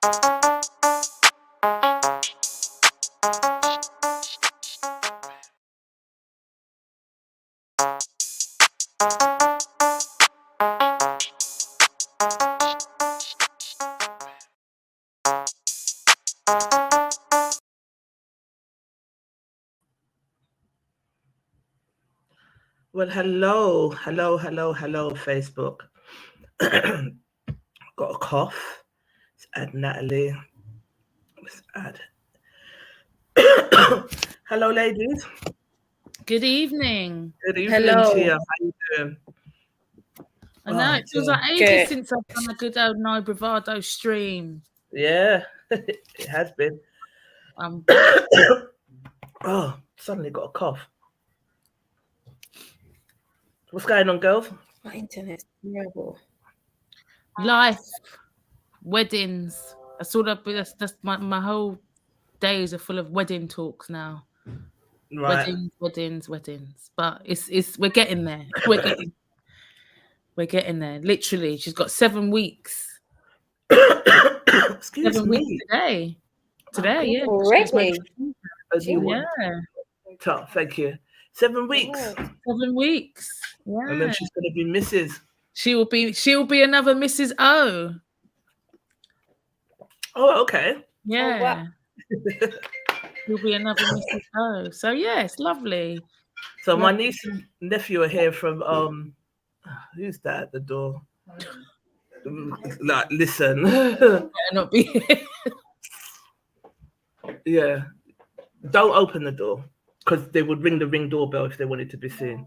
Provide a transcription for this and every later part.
Well, hello, Facebook. Got a cough. Let's add Natalie. Let's add. Hello, ladies. Good evening. Good evening, Tia. How you doing? I know it feels like ages since I've done a good old No Bravado stream. Yeah, it has been. I'm back. Oh, suddenly got a cough. What's going on, girls? My internet's terrible. Life, weddings. That's all that's my whole days are full of wedding talks now. Right. Weddings. But it's we're getting there. We're getting there. Literally, she's got 7 weeks. Excuse 7 me. weeks today, yeah. Already? Yeah. Top, thank you. 7 weeks. 7 weeks. Yeah. And then she's going to be Mrs. She'll be another Mrs. O. Oh, okay. Yeah. She'll be another Mrs. O. So yeah, it's lovely. So my niece and nephew are here from who's that at the door? Like, listen. Better not be here. Yeah. Don't open the door, because they would ring the ring doorbell if they wanted to be seen.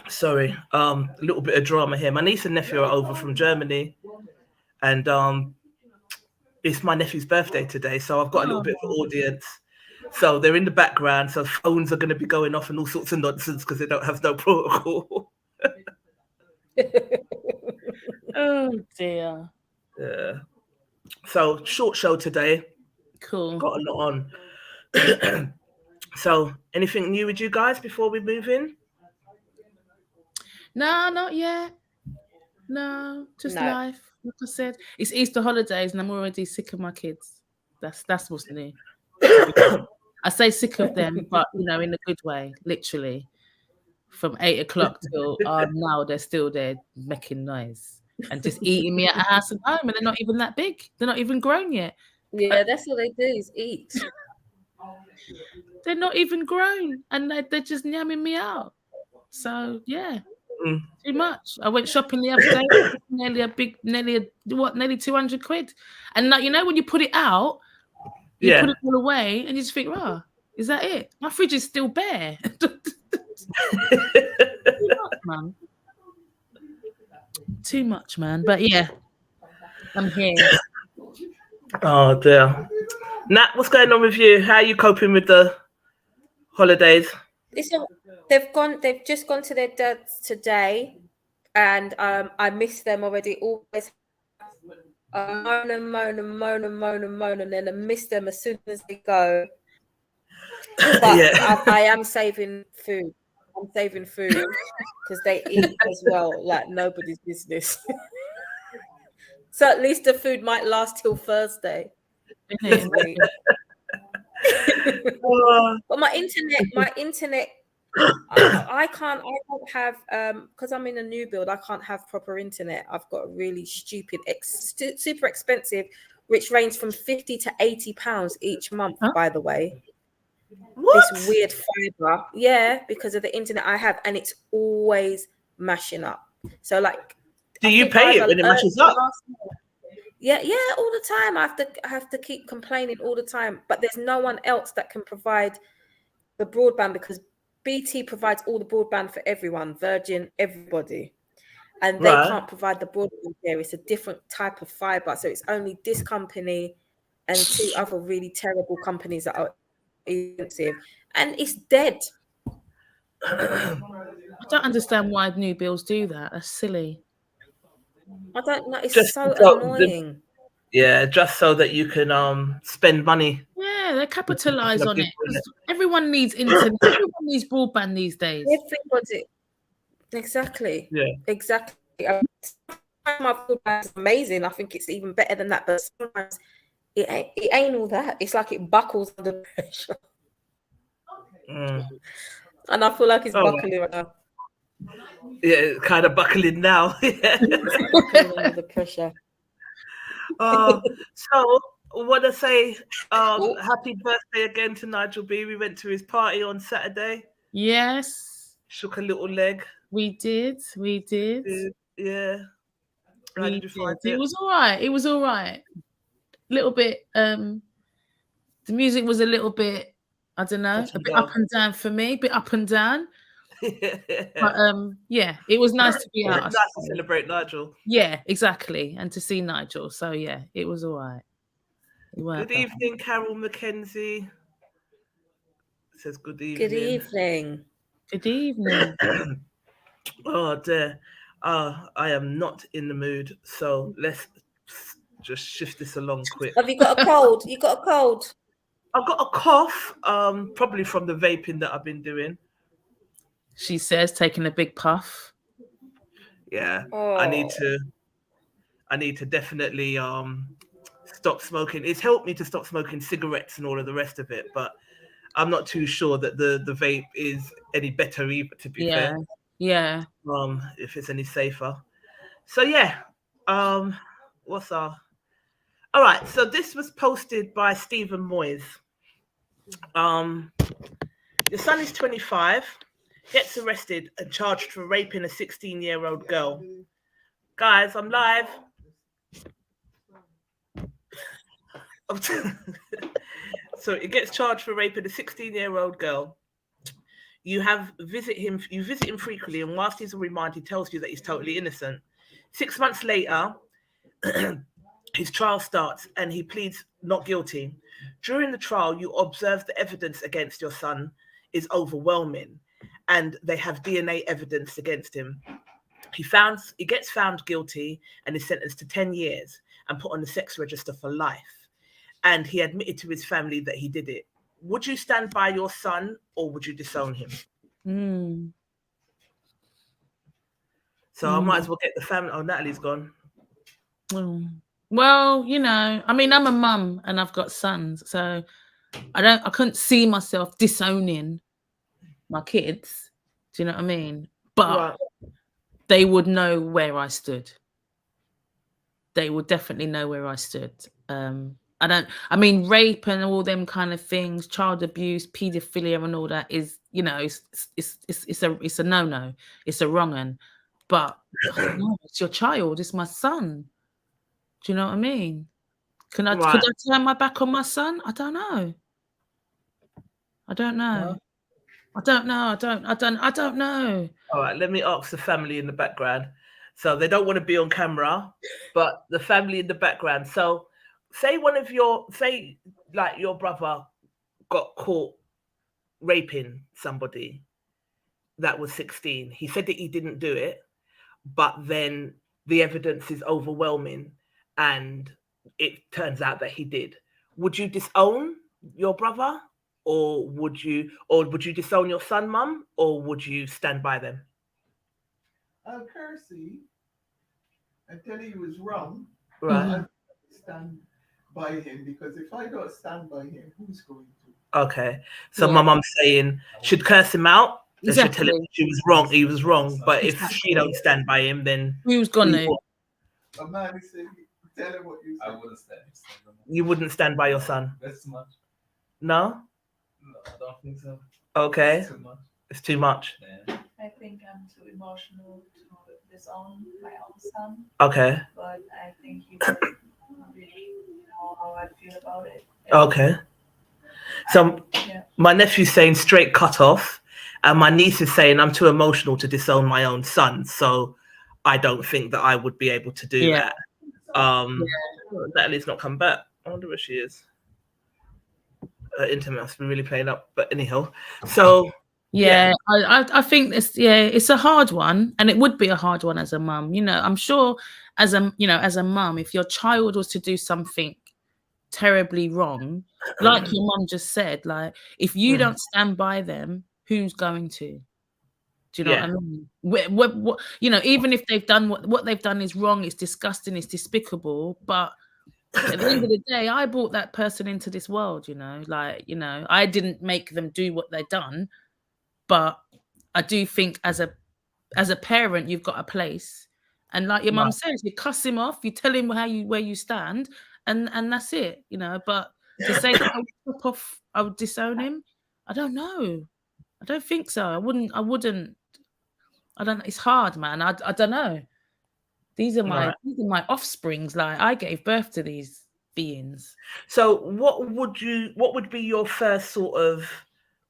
Sorry, a little bit of drama here. My niece and nephew are over from Germany, and it's my nephew's birthday today, so I've got a little bit of an audience. So they're in the background, so phones are going to be going off and all sorts of nonsense because they don't have no protocol. Oh dear. Yeah. So short show today. Cool. Got a lot on. So anything new with you guys before we move in? No, not yet. No, just life. Like I said, it's Easter holidays and I'm already sick of my kids. That's what's new. I say sick of them, but in a good way, literally. From 8 o'clock till now they're still there making noise and just eating me at a house and home, and they're not even that big. They're not even grown yet. Yeah, that's all they do is eat. They're not even grown, and they're just yamming me out. So yeah, too much. I went shopping the other day, nearly 200 quid, and like when you put it out, you put it all away, and you just think, oh, is that it? My fridge is still bare. Too much, man. But yeah, I'm here. Oh dear. Nat, what's going on with you? How are you coping with the holidays? They've just gone to their dads today, and I miss them already. Always moan, and then I miss them as soon as they go. But I am saving food. I'm saving food because they eat as well, like nobody's business. So at least the food might last till Thursday. But my internet, I don't have because I'm in a new build. I can't have proper internet. I've got a really stupid, super expensive, which range from £50 to £80 each month. By the way. What? This weird fiber, because of the internet I have, and it's always mashing up. So, like, do you pay it when it mashes up? Yeah, all the time. I have to keep complaining all the time. But there's no one else that can provide the broadband because BT provides all the broadband for everyone, Virgin, everybody, and they can't provide the broadband here. It's a different type of fiber, so it's only this company and 2 other really terrible companies that are expensive, and it's dead. I don't understand why new builds do that. That's silly. I don't know. It's just so annoying. Just so that you can spend money. Yeah, they capitalize on it. Everyone needs internet. Everyone needs broadband these days. Exactly. Yeah. Exactly. My food is amazing. I think it's even better than that, but sometimes it ain't all that. It's like it buckles under pressure. Mm. And I feel like it's Oh, buckling right now. Yeah, it's kind of buckling now. It's buckling under the pressure. So I want to say happy birthday again to Nigel B. We went to his party on Saturday. Yes. Shook a little leg. We did. Yeah. How did you find it? It was all right. It was all right. Little bit. The music was a little bit, I don't know, a bit up and down for me. A bit up and down. But yeah, it was nice to be out. Nice to celebrate Nigel. Yeah, exactly, and to see Nigel. So yeah, it was all right. Good evening, Carol Mackenzie. Says good evening. Good evening. Good evening. Oh dear. I am not in the mood, so let's just shift this along quick. Have you got a cold? You got a cold? I've got a cough, probably from the vaping that I've been doing. She says, taking a big puff. Yeah. Oh. I need to definitely stop smoking. It's helped me to stop smoking cigarettes and all of the rest of it, but I'm not too sure that the vape is any better either, to be fair. Yeah. If it's any safer. So yeah. What's our all right, so this was posted by Stephen Moyes. Your son is 25, gets arrested and charged for raping a 16-year-old girl. Guys, I'm live. So he gets charged for raping a 16-year-old girl. You visit him frequently, and whilst he's on remand, he tells you that he's totally innocent. 6 months later, his trial starts and he pleads not guilty. During the trial, you observe the evidence against your son is overwhelming, and they have DNA evidence against him. He gets found guilty and is sentenced to 10 years and put on the sex register for life. And he admitted to his family that he did it. Would you stand by your son or would you disown him? So I might as well get the family. Oh, Natalie's gone. Well, you know, I mean, I'm a mum and I've got sons, so I couldn't see myself disowning my kids. Do you know what I mean? But they would know where I stood. They would definitely know where I stood. I mean, rape and all them kind of things, child abuse, paedophilia and all that is, you know, it's a no-no. It's a wrong one. But no, it's your child, it's my son. Do you know what I mean? Could I turn my back on my son? I don't know. I don't know. All right, let me ask the family in the background. So they don't want to be on camera, but the family in the background. So say like your brother got caught raping somebody that was 16. He said that he didn't do it, but then the evidence is overwhelming and it turns out that he did. Would you disown your brother? Or would you disown your son, Mum, or would you stand by them? Kersey, I tell you he was wrong. Right. I stand by him because if I don't stand by him, who's going to? Okay. So my mum's saying should curse him out. Exactly. Should tell him she was wrong. He was wrong. But if she don't stand by him, then who's gonna? A man is saying, tell him what you say. I wouldn't stand. You wouldn't stand by your son. That's too much. No? No, I don't think so. Okay. It's too much. It's too much. Yeah. I think I'm too emotional to disown my own son. Okay. But I think you would really know how I feel about it. Okay. So my nephew's saying straight cut off, and my niece is saying I'm too emotional to disown my own son. So I don't think that I would be able to do that. Natalie's not come back. I wonder where she is. Internet must be really playing up, but anyhow, so I think it's a hard one, and it would be a hard one as a mum. You know, I'm sure as a mum, if your child was to do something terribly wrong, like your mum just said, like if you don't stand by them, who's going to? Do you know what I mean? What, you know, even if they've done what they've done is wrong, it's disgusting, it's despicable. But at the end of the day, I brought that person into this world, you know, like, you know, I didn't make them do what they've done. But I do think as a parent, you've got a place. And like your mum says, you cuss him off, you tell him where you stand, and that's it, you know. But to say that I would disown him, I don't know. I don't think so. I wouldn't. I don't know. It's hard, man. I don't know. These are my offsprings. Like, I gave birth to these beings. So what would be your first sort of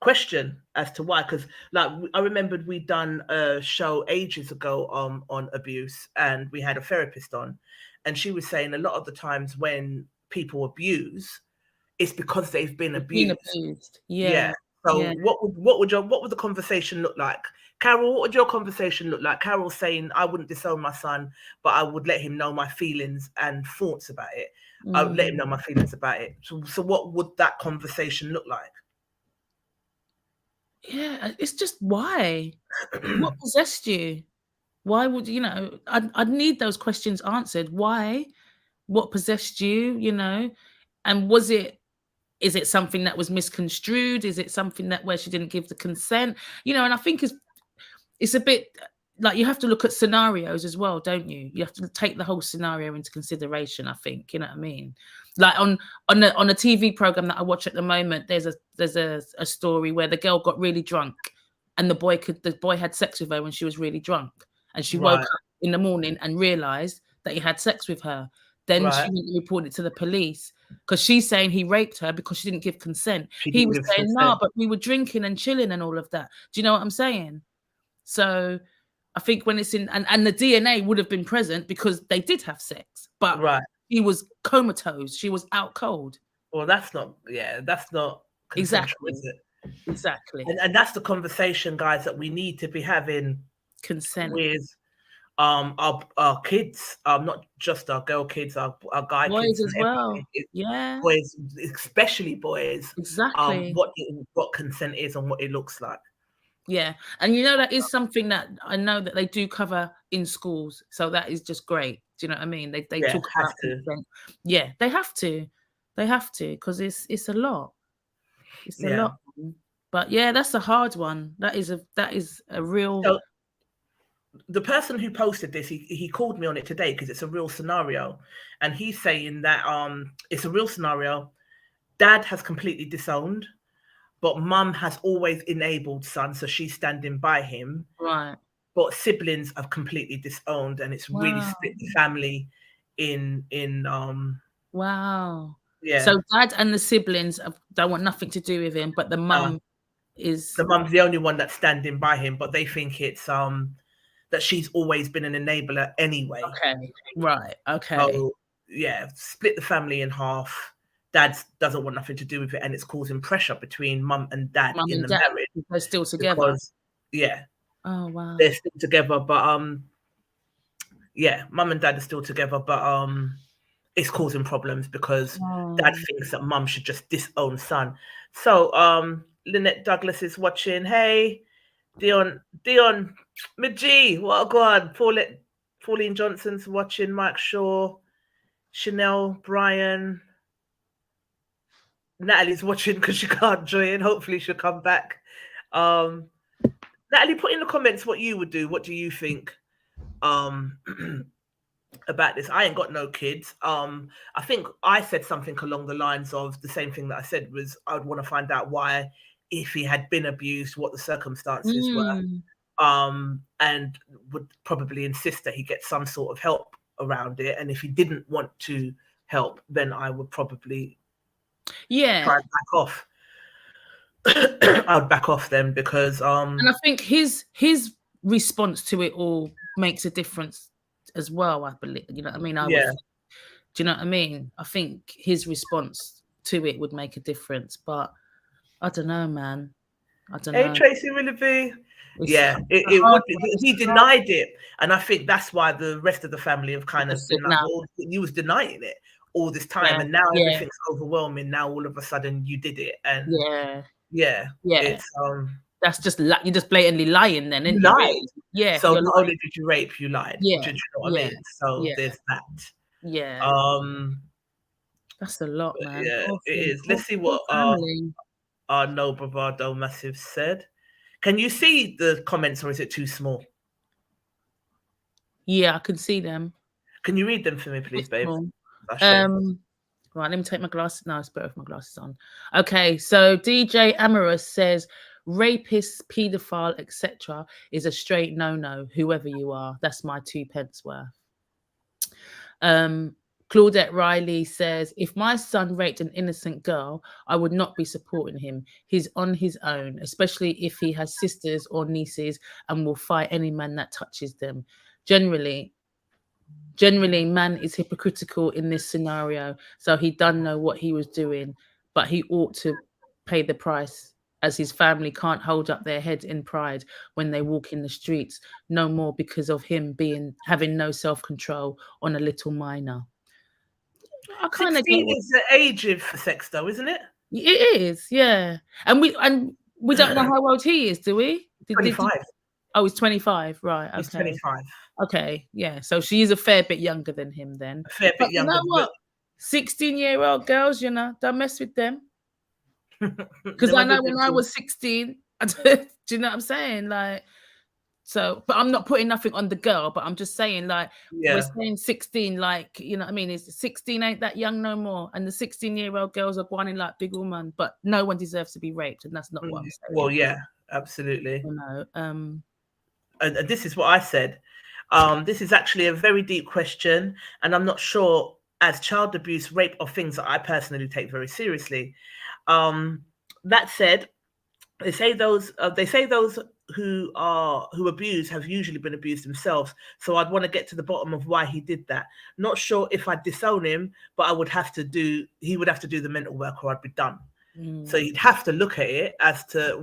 question as to why? Because like I remembered we'd done a show ages ago on abuse, and we had a therapist on, and she was saying a lot of the times when people abuse, it's because they've been abused. Yeah. So what would the conversation look like? Carol, what would your conversation look like? Carol saying, I wouldn't disown my son, but I would let him know my feelings and thoughts about it. I would let him know my feelings about it. So what would that conversation look like? Yeah, it's just why? What possessed you? Why would, you know, I'd need those questions answered. Why? What possessed you, you know? And is it something that was misconstrued? Is it something that where she didn't give the consent? You know, and I think it's a bit like you have to look at scenarios as well, don't you? You have to take the whole scenario into consideration, I think, you know what I mean? Like on a TV program that I watch at the moment, there's a story where the girl got really drunk and the boy had sex with her when she was really drunk. And she woke up in the morning and realized that he had sex with her. Then she went and reported it to the police because she's saying he raped her because she didn't give consent. He was saying, no, but we were drinking and chilling and all of that. Do you know what I'm saying? So I think when it's in, and the DNA would have been present because they did have sex, but he was comatose. She was out cold. Well, that's not consensual, is it? Exactly. And that's the conversation, guys, that we need to be having consent with our kids, not just our girl kids, our guy boys kids as well. Yeah, boys, especially boys. Exactly. What consent is and what it looks like. Yeah, and you know that is something that I know that they do cover in schools, so that is just great. Do you know what I mean? They talk about consent. Yeah, they have to because it's a lot. It's a lot. But yeah, that's a hard one. That is a real. So, the person who posted this, he called me on it today because it's a real scenario, and he's saying that it's a real scenario. Dad has completely disowned, but mum has always enabled son, so she's standing by him. Right. But siblings have completely disowned, and it's really split the family in Wow. Yeah. So dad and the siblings don't want nothing to do with him, but the mum is. The mum's the only one that's standing by him, but they think it's that she's always been an enabler anyway. Okay. Right. Okay. So yeah, split the family in half. Dad doesn't want nothing to do with it, and it's causing pressure between mum and dad in the marriage. They're still together. Oh wow. They're still together, but mum and dad are still together, but it's causing problems because dad thinks that mum should just disown son. So Lynette Douglas is watching. Hey, Dion, Miji, what a god. Pauline Johnson's watching. Mike Shaw, Chanel, Brian. Natalie's watching because she can't join. Hopefully she'll come back. Natalie, put in the comments what you would do. What do you think about this? I ain't got no kids. I think I said something along the lines of the same thing that I said was I would want to find out why, if he had been abused, what the circumstances were, and would probably insist that he get some sort of help around it. And if he didn't want to help, then I would probably try and back off. I would back off then because and I think his response to it all makes a difference as well. I believe, you know what I mean? Do you know what I mean? I think his response to it would make a difference, but I don't know, man. I don't know. Hey, Tracy Willoughby. It would. He denied it, and I think that's why the rest of the family have kind of been like, well, he was denying it all this time, and now everything's overwhelming. Now all of a sudden you did it, and it's That's just you're just blatantly lying then, You isn't lied. it? Yeah. So you're not lying. only did you rape, you lied. Yeah. Did you know what I mean? So Yeah. there's that. Yeah. That's a lot, But man. yeah, Awful, it is. Let's see awful what family. our No Bravado Massive said. Can you see the comments or is it too small? Yeah, I can see them. Can you read them for me, please, babe? Right, let me take my glasses. No, it's better with my glasses on. Okay, so DJ Amorous says rapist, paedophile, etc. is a straight no-no, whoever you are. That's my 2 pence worth. Claudette Riley says, if my son raped an innocent girl, I would not be supporting him. He's on his own, especially if he has sisters or nieces and will fight any man that touches them. Generally, man is hypocritical in this scenario, so he doesn't know what he was doing, but he ought to pay the price, as his family can't hold up their heads in pride when they walk in the streets, no more because of him having no self-control on a little minor. I kind of 16 is the age for sex, though, isn't it? It is, yeah. And we don't know how old he is, do we? 25. Oh, he's 25, right? Okay. He's 25. Okay, yeah. So she is a fair bit younger than him then. A fair bit younger. You know what? 16-year-old girls, don't mess with them. Because I know when I was 16, do you know what I'm saying? Like, so, but I'm not putting nothing on the girl, but I'm just saying, like, we're saying 16, like, you know what I mean? It's 16 ain't that young no more. And the 16-year-old girls are whining like big woman, but no one deserves to be raped, and that's not what I'm saying. Well, yeah, absolutely. You know, and this is what I said. This is actually a very deep question, and I'm not sure, as child abuse, rape are things that I personally take very seriously. That said, they say those who abuse have usually been abused themselves. So I'd want to get to the bottom of why he did that. Not sure if I'd disown him, but he would have to do the mental work, or I'd be done. So you'd have to look at it as to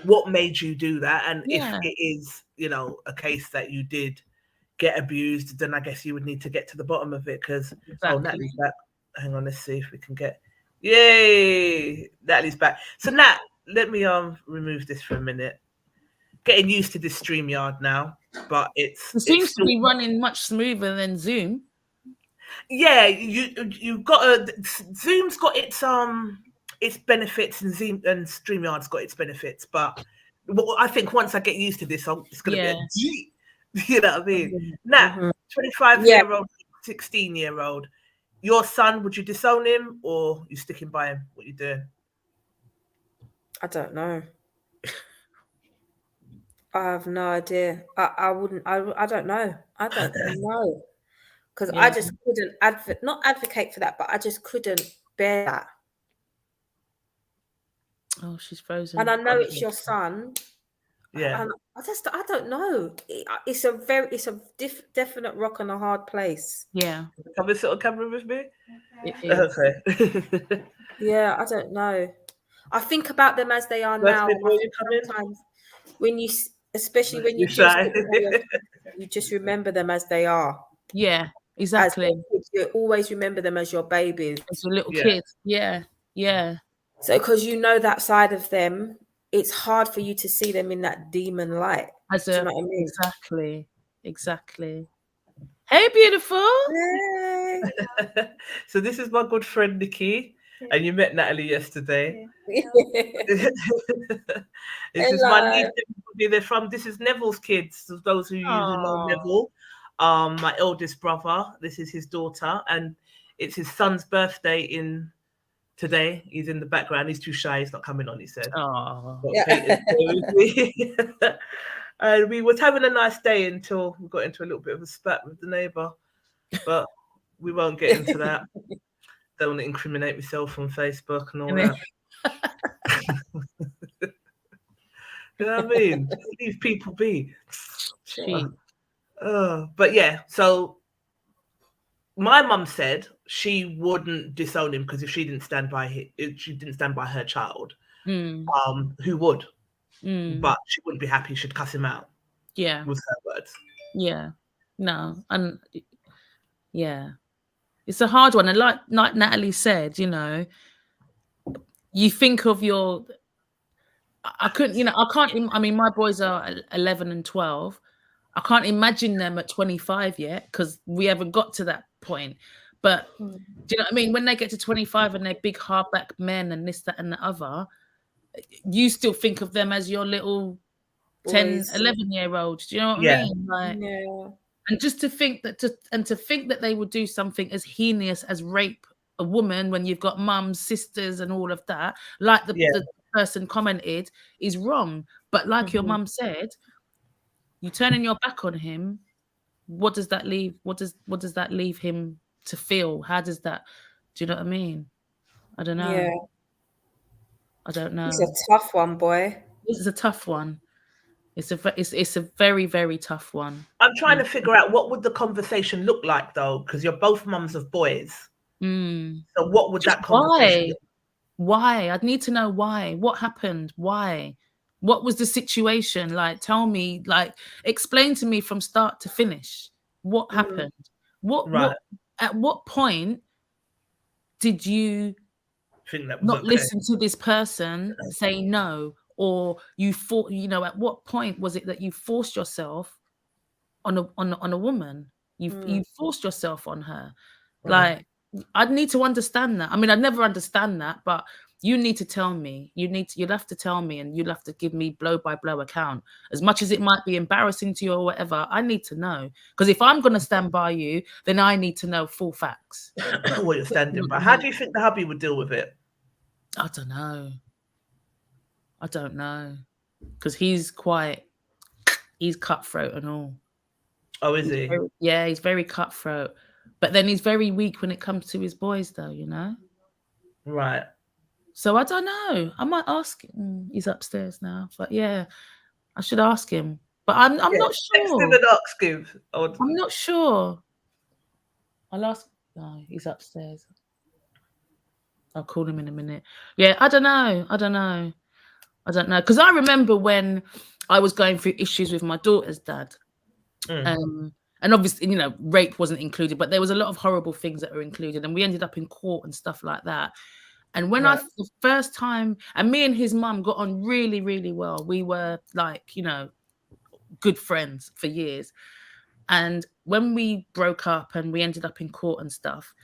what made you do that, and if it is, a case that you did get abused, then I guess you would need to get to the bottom of it. Because Natalie's back. Hang on, let's see if we can get. Yay, Natalie's back. So Nat, let me remove this for a minute. Getting used to this StreamYard now, but it seems to be running much smoother than Zoom. Yeah, you've got Zoom's got its benefits, and StreamYard's got its benefits, but I think once I get used to this, it's going to be a G. You know what I mean? Nat, 25-year-old, 16-year-old, your son, would you disown him or you sticking by him? What you doing? I don't know. I have no idea. I wouldn't. I don't know. I don't know. Because I just couldn't not advocate for that, but I just couldn't bear that. Oh, she's frozen. And I know it's your son. Yeah. And I don't know. It's a definite rock and a hard place. Yeah. Have a sort of camera with me? Okay. Yeah, I don't know. I think about them as they are now. Sometimes when you, especially when you just remember them as they are. Yeah, exactly. You always remember them as your babies. As your little kids. Yeah. Yeah. So because you know that side of them, it's hard for you to see them in that demon light. Do you know what I mean? Exactly. Hey, beautiful. Hey. So this is my good friend Nikki, and you met Natalie yesterday. This is my niece. They're from. This is Neville's kids. Those who know Neville, my eldest brother. This is his daughter, and it's his son's birthday today. He's in the background. He's too shy. He's not coming on. He said. Oh. And we was having a nice day until we got into a little bit of a spat with the neighbour, but we won't get into that. Don't want to incriminate myself on Facebook and all that. You know what I mean? Just leave people be. But yeah, so my mum said she wouldn't disown him because if she didn't stand by her child, who would? But she wouldn't be happy. She'd cuss him out. Yeah, was her words. Yeah, no, and yeah, it's a hard one. And like Natalie said, you think of I couldn't, you know, I can't. I mean, my boys are 11 and 12. I can't imagine them at 25 yet because we haven't got to that point. But do you know what I mean? When they get to 25 and they're big hardback men and this, that, and the other, you still think of them as your little 10, 11-year-olds. Do you know what I mean? Like, and just to think that they would do something as heinous as rape a woman when you've got mums, sisters, and all of that, like the person commented, is wrong. But like your mum said, you turning your back on him, what does that leave? What does that leave him to feel? How does that? Do you know what I mean? I don't know. Yeah. I don't know. It's a tough one, boy. This is a tough one. It's a very, very tough one. I'm trying to figure out what would the conversation look like though, because you're both mums of boys. So what would that conversation look like? Why? I'd need to know why. What happened? Why? What was the situation? Like, tell me, like, explain to me from start to finish. What happened? What at what point did you think that was not listen to this person say no? Or you thought, you know, at what point was it that you forced yourself on a woman? You forced yourself on her. Like, I'd need to understand that. I mean, I'd never understand that, but you need to tell me. You'll have to tell me, and you'll have to give me blow by blow account. As much as it might be embarrassing to you or whatever, I need to know. Because if I'm going to stand by you, then I need to know full facts. What you're standing by. How do you think the hubby would deal with it? I don't know. Because he's cutthroat and all. Oh, is he? Yeah, he's very cutthroat. But then he's very weak when it comes to his boys, though, you know? Right. So I don't know. I might ask him. He's upstairs now. But yeah, I should ask him. But I'm not sure. Text him and ask him. I'm not sure. I'll ask. No, he's upstairs. I'll call him in a minute. Yeah, I don't know. Because I remember when I was going through issues with my daughter's dad. And obviously, you know, rape wasn't included, but there was a lot of horrible things that were included. And we ended up in court and stuff like that. And when the first time, and me and his mum got on really, really well. We were like, you know, good friends for years. And when we broke up and we ended up in court and stuff,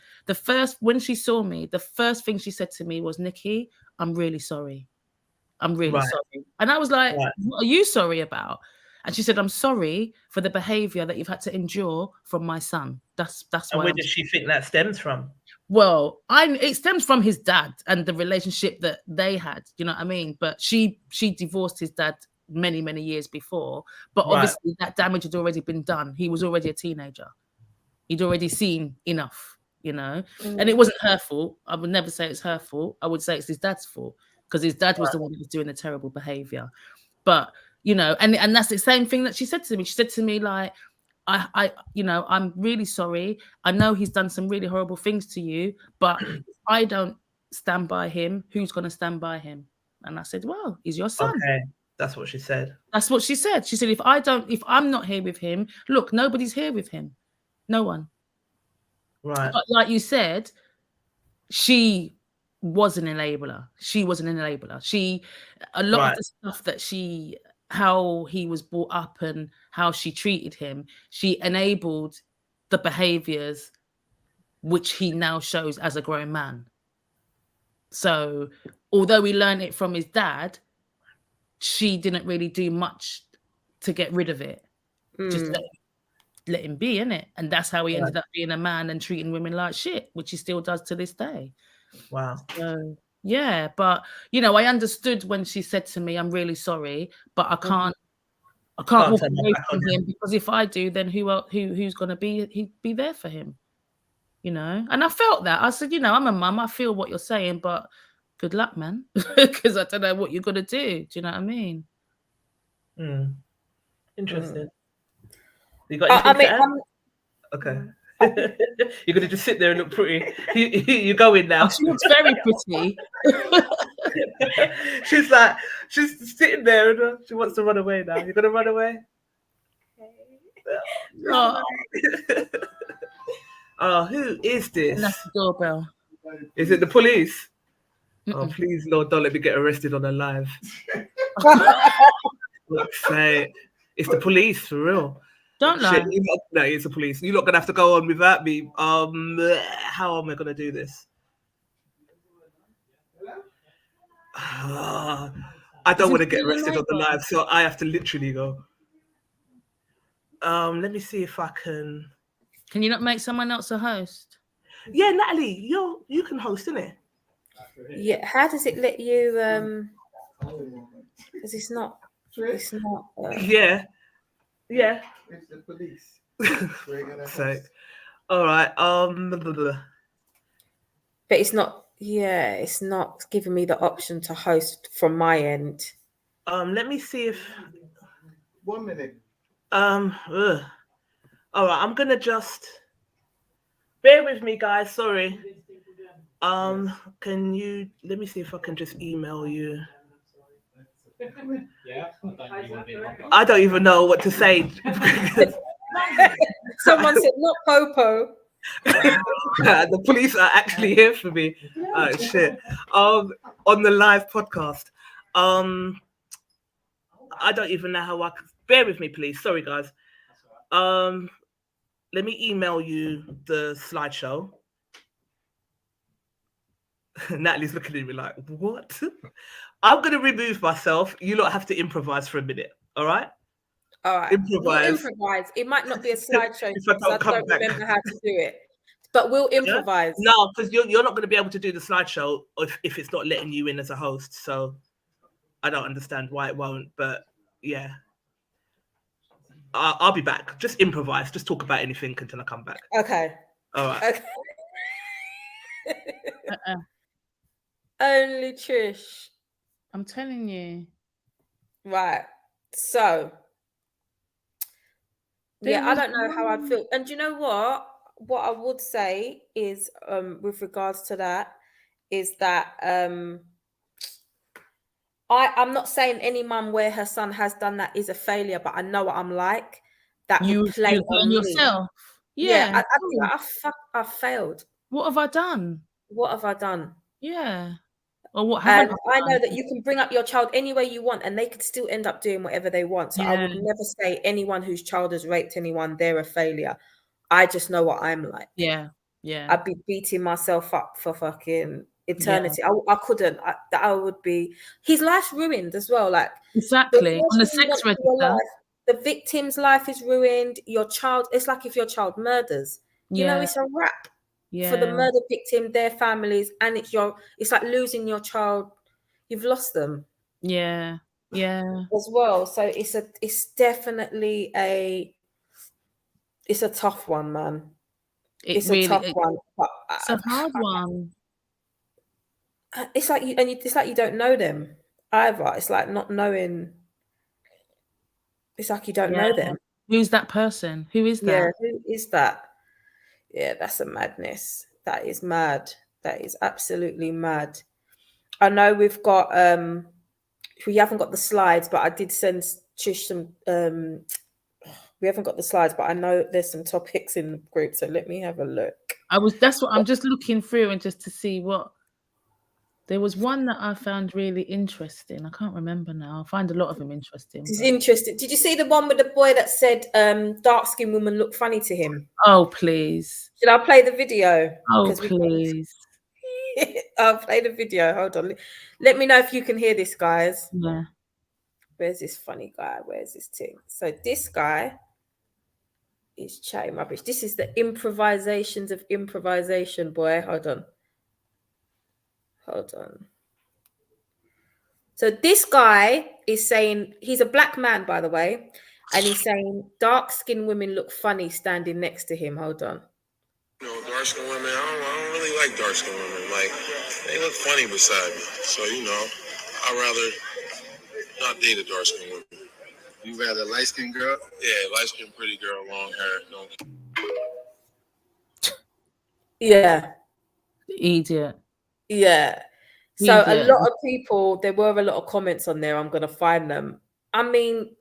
when she saw me, the first thing she said to me was, Nikki, I'm really sorry. I'm really sorry. And I was like, what are you sorry about? And she said, I'm sorry for the behavior that you've had to endure from my son. That's why. And where does she think that stems from? Well, it stems from his dad and the relationship that they had. You know what I mean? But she divorced his dad many, many years before. But obviously that damage had already been done. He was already a teenager. He'd already seen enough, you know? And it wasn't her fault. I would never say it's her fault. I would say it's his dad's fault because his dad was the one who was doing the terrible behavior. But you know, and that's the same thing that she said to me. She said to me, like, I you know, I'm really sorry. I know he's done some really horrible things to you, but if I don't stand by him, who's going to stand by him? And I said, well, he's your son. Okay, that's what she said. That's what she said. She said, if I'm not here with him, look, nobody's here with him. No one. Right. But like you said, she was an enabler. A lot of the stuff that how he was brought up and how she treated him, she enabled the behaviors which he now shows as a grown man. So although we learned it from his dad, she didn't really do much to get rid of it. Just let him be, innit? And that's how he ended up being a man and treating women like shit, which he still does to this day. Wow. So yeah, but you know, I understood when she said to me, "I'm really sorry, but I can't walk away from him because if I do, then who's gonna be there for him?" You know, and I felt that. I said, you know, I'm a mum. I feel what you're saying, but good luck, man, because I don't know what you're gonna do. Do you know what I mean? Interesting. You got anything to add? Okay. You're gonna just sit there and look pretty. You're going now. She looks very pretty. she's sitting there and she wants to run away now. You're gonna run away? Oh, who is this? And that's the doorbell. Is it the police? Oh, please, Lord, don't let me get arrested on a live. Say, it's the police for real. Don't lie. No, it's the police. You're not gonna have to go on without me. How am I gonna do this? I don't want to get arrested on the live, so I have to literally go. Let me see if I can. Can you not make someone else a host? Yeah, Natalie, you can host, innit? Yeah. How does it let you? Because it's not. It's not. Yeah. It's the police. So, all right. But it's not. Yeah, it's not giving me the option to host from my end. Let me see if. 1 minute. All right. I'm gonna just. Bear with me, guys. Sorry. Can you? Let me see if I can just email you. I don't even know what to say. Someone said not Popo. The police are actually here for me. Oh shit. On the live podcast. I don't even know how I can. Bear with me, please. Sorry, guys. Let me email you the slideshow. Natalie's looking at me like, what? I'm going to remove myself. You lot have to improvise for a minute. All right? All right. We'll improvise. It might not be a slideshow because I don't remember how to do it. But we'll improvise. Yeah? No, because you're not going to be able to do the slideshow if it's not letting you in as a host. So I don't understand why it won't. But yeah. I'll be back. Just improvise. Just talk about anything until I come back. Okay. All right. Okay. Only Trish. I'm telling you. Right. So, yeah, I don't know how I'd feel. And you know what? What I would say is, with regards to that, is that I'm not saying any mum where her son has done that is a failure, but I know what I'm like. That You would play on yourself. Me. Yeah, I'd be like, I failed. What have I done? What have I done? Yeah. Or what haven't I know that you can bring up your child any way you want and they could still end up doing whatever they want. So I would never say anyone whose child has raped anyone, they're a failure. I just know what I'm like. Yeah. I'd be beating myself up for fucking eternity. I couldn't. I would be. His life's ruined as well. Like exactly on the sex register. The victim's life is ruined. Your child. It's like if your child murders. You know, it's a wrap. For the murder victim, their families, and it's like losing your child. You've lost them. Yeah. As well. So it's definitely a tough one, man. It's a tough one. It's a hard one. It's like you don't know them either. It's like not knowing. It's like you don't know them. Who's that person? Who is that? Yeah, who is that? Yeah, that's a madness. That is mad. That is absolutely mad. I know we've got we haven't got the slides, but I did send Trish some we haven't got the slides, but I know there's some topics in the group, so let me have a look. That's what I'm just looking through and just to see what there was one that I found really interesting. I can't remember now. I find a lot of them interesting. It's interesting. Did you see the one with the boy that said dark-skinned women look funny to him? Oh, please. Should I play the video? Oh, please. I'll play the video. Hold on. Let me know if you can hear this, guys. Yeah. Where's this funny guy? Where's this thing? So this guy is chatting rubbish. This is the improvisations of improvisation, boy. Hold on. So this guy is saying, he's a black man, by the way, and he's saying dark-skinned women look funny standing next to him. Hold on. You know, dark-skinned women, I don't really like dark-skinned women. Like, they look funny beside me. So, you know, I'd rather not date a dark-skinned woman. You rather light-skinned girl? Yeah, light-skinned pretty girl, long hair. No. Yeah. Idiot. Yeah. So a lot of people, there were a lot of comments on there. I'm going to find them. I mean,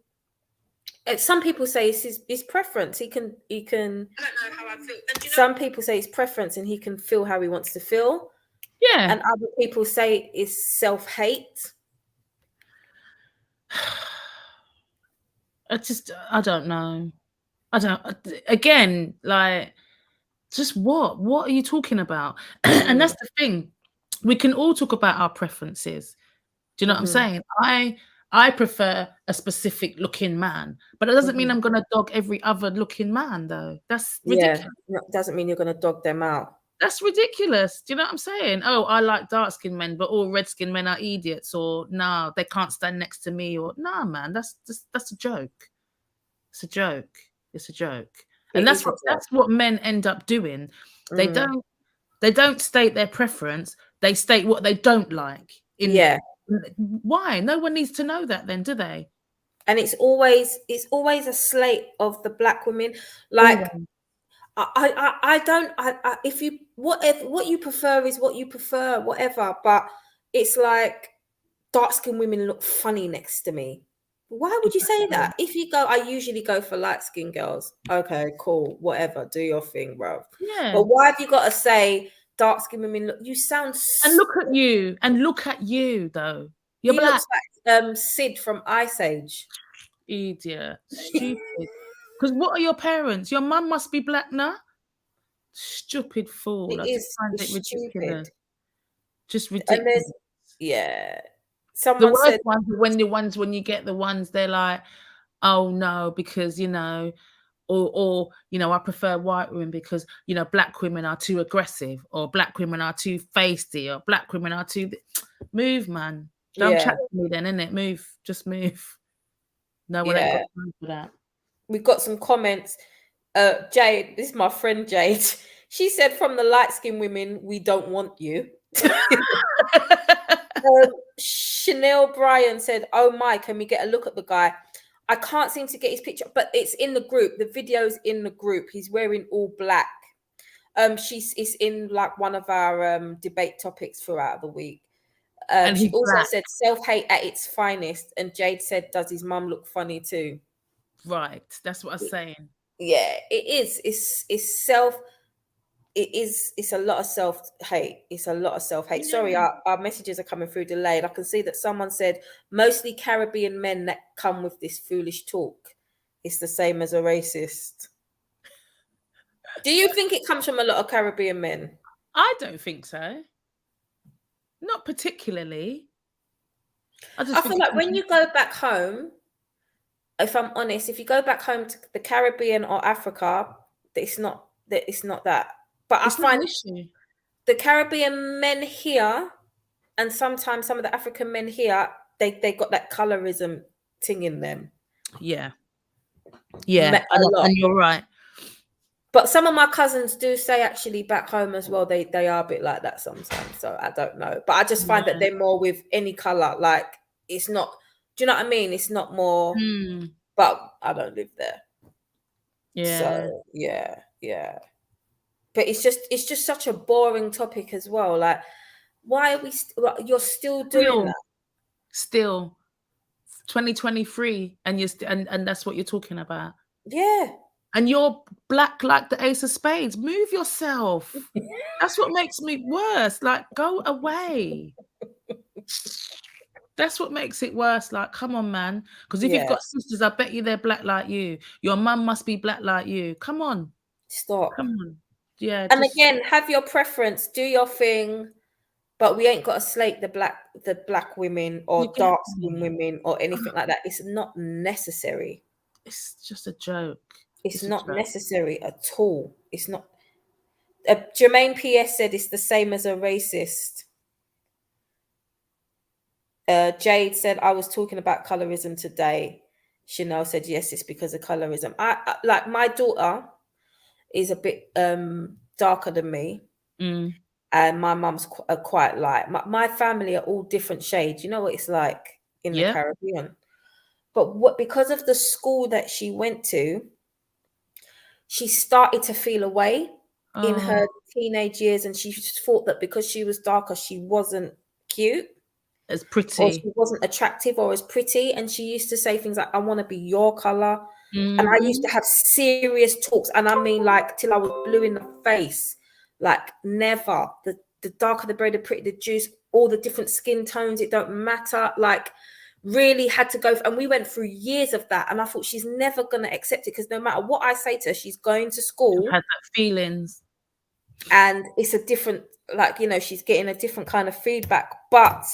some people say it's his preference. He can. I don't know how I feel. Some people say it's preference and he can feel how he wants to feel. Yeah. And other people say it's self-hate. I don't know. Again, like, just what are you talking about? And that's the thing. We can all talk about our preferences. Do you know what I'm saying? I prefer a specific looking man, but it doesn't mean I'm gonna dog every other looking man though. That's ridiculous. Yeah, doesn't mean you're gonna dog them out. That's ridiculous. Do you know what I'm saying? Oh, I like dark-skinned men, but all red-skinned men are idiots, or nah, they can't stand next to me, or nah, man, that's a joke. It's a joke. It's a joke. And that's what men end up doing. They don't state their preference, they state what they don't like. Why? No one needs to know that then, do they? And it's always a slate of the black women. Like if you what you prefer is what you prefer, whatever. But it's like dark-skinned women look funny next to me. Why would you say that? If you go, I usually go for light-skinned girls. Okay, cool, whatever, do your thing, bro. Yeah. But why have you got to say dark-skinned women look? You sound and look at you though. You're he black. looks like Sid from Ice Age. Idiot, stupid. Because what are your parents? Your mum must be black now. Stupid fool. It's ridiculous. stupid. Just ridiculous. Someone said when you get the ones they're like, oh no, because or I prefer white women because black women are too aggressive, or black women are too feisty, or black women are too move, man. Don't chat to me then, innit? Move, just move. No one ain't got time for that. We've got some comments. Jade, this is my friend Jade. She said, from the light-skinned women, we don't want you. Chanel Bryan said, oh my, can we get a look at the guy? I can't seem to get his picture, but it's in the group. The video's in the group. He's wearing all black. It's in like one of our debate topics throughout the week. And she also said self-hate at its finest. And Jade said, does his mum look funny too? Right. That's what I'm saying. Yeah, it is. It's a lot of self-hate. It's a lot of self-hate. Yeah. Sorry, our messages are coming through delayed. I can see that someone said mostly Caribbean men that come with this foolish talk. It's the same as a racist. Do you think it comes from a lot of Caribbean men? I don't think so. Not particularly. I feel like when you go back home, if I'm honest, if you go back home to the Caribbean or Africa, it's not that. But I find the Caribbean men here, and sometimes some of the African men here, they got that colorism thing in them. Yeah. Yeah, and you're right. But some of my cousins do say actually back home as well, they are a bit like that sometimes. So I don't know. But I just find that they're more with any colour. Like, it's not, do you know what I mean? It's not more, but I don't live there. Yeah. So, yeah. But it's just such a boring topic as well. Like, why are we, you're still doing that? Still. 2023, and and that's what you're talking about. Yeah. And you're black like the ace of spades. Move yourself. That's what makes me worse. Like, go away. That's what makes it worse. Like, come on, man. Because if you've got sisters, I bet you they're black like you. Your mum must be black like you. Come on. Stop. Come on. Yeah. And again, have your preference. Do your thing. But we ain't got to slate the black women or dark skin women or anything like that. It's not necessary. It's just a joke. It's not necessary at all. It's not. Jermaine PS said it's the same as a racist. Jade said, I was talking about colorism today. Chanel said, yes, it's because of colorism. I like, my daughter is a bit darker than me. And my mum's quite light. My family are all different shades. You know what it's like in the Caribbean. But because of the school that she went to, she started to feel away in her teenage years, and she thought that because she was darker, she wasn't cute, as pretty, or she wasn't attractive or as pretty. And she used to say things like, I want to be your color. And I used to have serious talks, and I mean, like, till I was blue in the face. Like, never. The darker the bread, the pretty the juice, all the different skin tones, it don't matter. Like, really had to go, and we went through years of that. And I thought, she's never going to accept it, because no matter what I say to her, she's going to school. I've had that feelings. And it's a different, like, you know, she's getting a different kind of feedback. But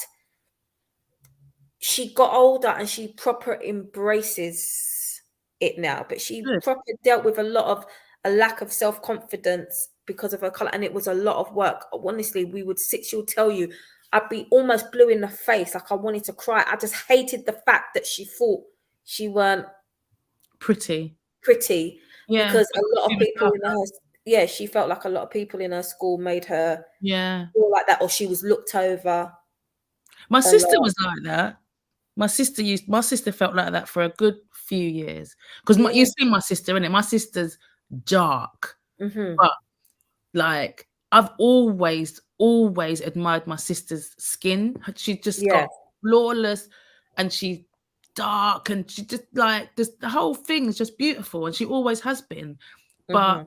she got older and she proper embraces it now. But she proper dealt with a lack of self-confidence because of her color, and it was a lot of work. Honestly, we would sit, she'll tell you, I'd be almost blue in the face, like I wanted to cry. I just hated the fact that she thought she weren't pretty, because a lot of people in her, she felt like a lot of people in her school made her feel like that, or she was looked over. My sister was like that. My sister felt like that for a good few years, because you see my sister, innit? My sister's dark, but like I've always admired my sister's skin. She just got flawless, and she's dark, and she just like the whole thing is just beautiful, and she always has been. But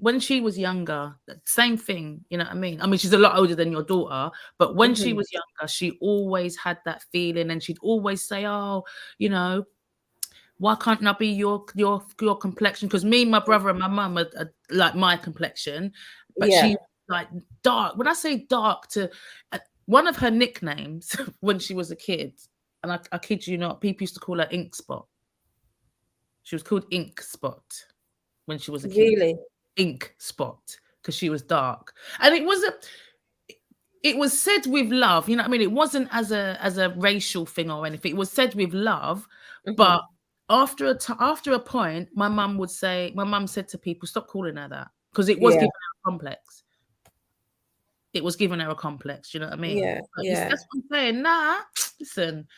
when she was younger, same thing, you know what I mean? I mean, she's a lot older than your daughter, but when she was younger, she always had that feeling, and she'd always say, oh, you know, why can't I be your complexion? Because me, my brother, and my mum are like my complexion, but she like dark. When I say dark, to one of her nicknames when she was a kid, and I kid you not, people used to call her Ink Spot. She was called Ink Spot when she was a kid. Really? Ink Spot, because she was dark. And it was said with love, you know what I mean? It wasn't as a racial thing or anything. It was said with love, but after a point, my mum said to people, stop calling her that, because it was giving her a complex. It was giving her a complex, you know what I mean? That's what I'm saying. Nah, listen.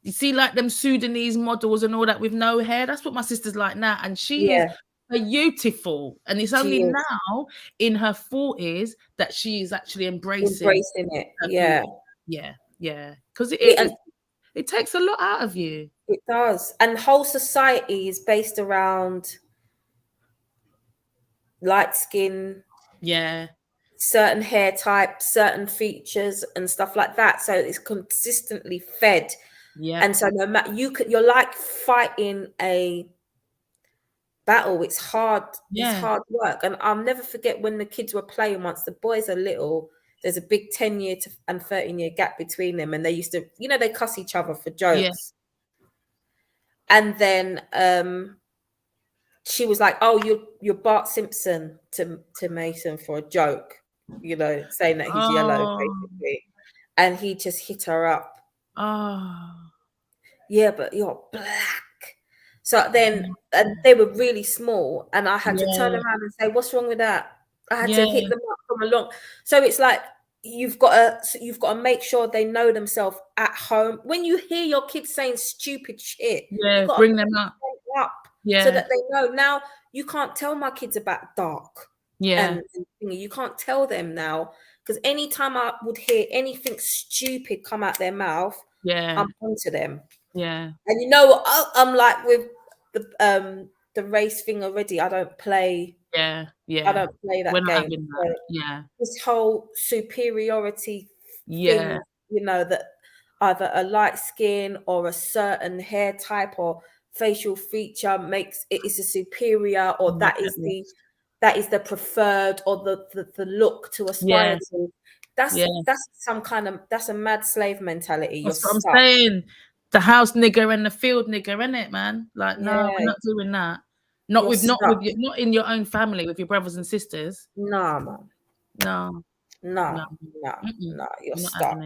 You see, like them Sudanese models and all that with no hair. That's what my sister's like now, and she is beautiful. And it's only now in her 40s that she is actually embracing it. Yeah. Because it takes a lot out of you. It does. And whole society is based around light skin, certain hair types, certain features and stuff like that. So it's consistently fed. And so no matter, you're like fighting a battle. It's hard. It's hard work. And I'll never forget when the kids were playing once. The boys are little. There's a big 10-year and 13-year gap between them, and they used to, you know, they cuss each other for jokes. And then she was like, "Oh, you're Bart Simpson" to Mason for a joke, you know, saying that he's yellow basically, and he just hit her up. Yeah, but you're black. So then, and they were really small, and I had to turn around and say, "What's wrong with that?" I had to hit them up from along. So it's like you've got to make sure they know themselves at home. When you hear your kids saying stupid shit, you got bring them up. So that they know. Now you can't tell my kids about dark. And you can't tell them now, because anytime I would hear anything stupid come out their mouth, I'm onto them. And you know, I'm like with the race thing already. I don't play. I don't play that game. That. This whole superiority thing, you know, that either a light skin or a certain hair type or facial feature makes it is a superior, or that is the preferred, or the look to aspire to. That's that's a mad slave mentality. That's what I'm saying. The house nigger and the field nigger, innit, man? Like, no, we're not doing that. Not in your own family with your brothers and sisters. No, man. No. You're stuck.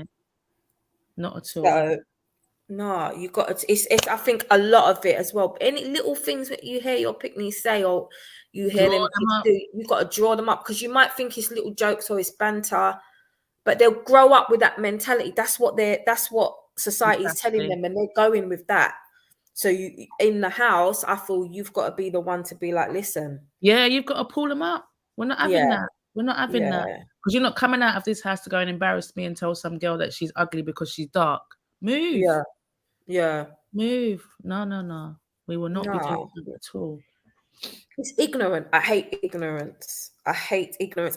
Not at all. So, no, you got to. It's. I think a lot of it as well. Any little things that you hear your picnic say, or you hear them do, you got to draw them up, because you might think it's little jokes or it's banter, but they'll grow up with that mentality. That's what society is telling them, and they're going with that. So you in the house, I feel you've got to be the one to be like, listen. Yeah, you've got to pull them up. We're not having that. We're not having that. Because you're not coming out of this house to go and embarrass me and tell some girl that she's ugly because she's dark. Move. Yeah. Move. No. We will not be doing that at all. It's ignorant. I hate ignorance.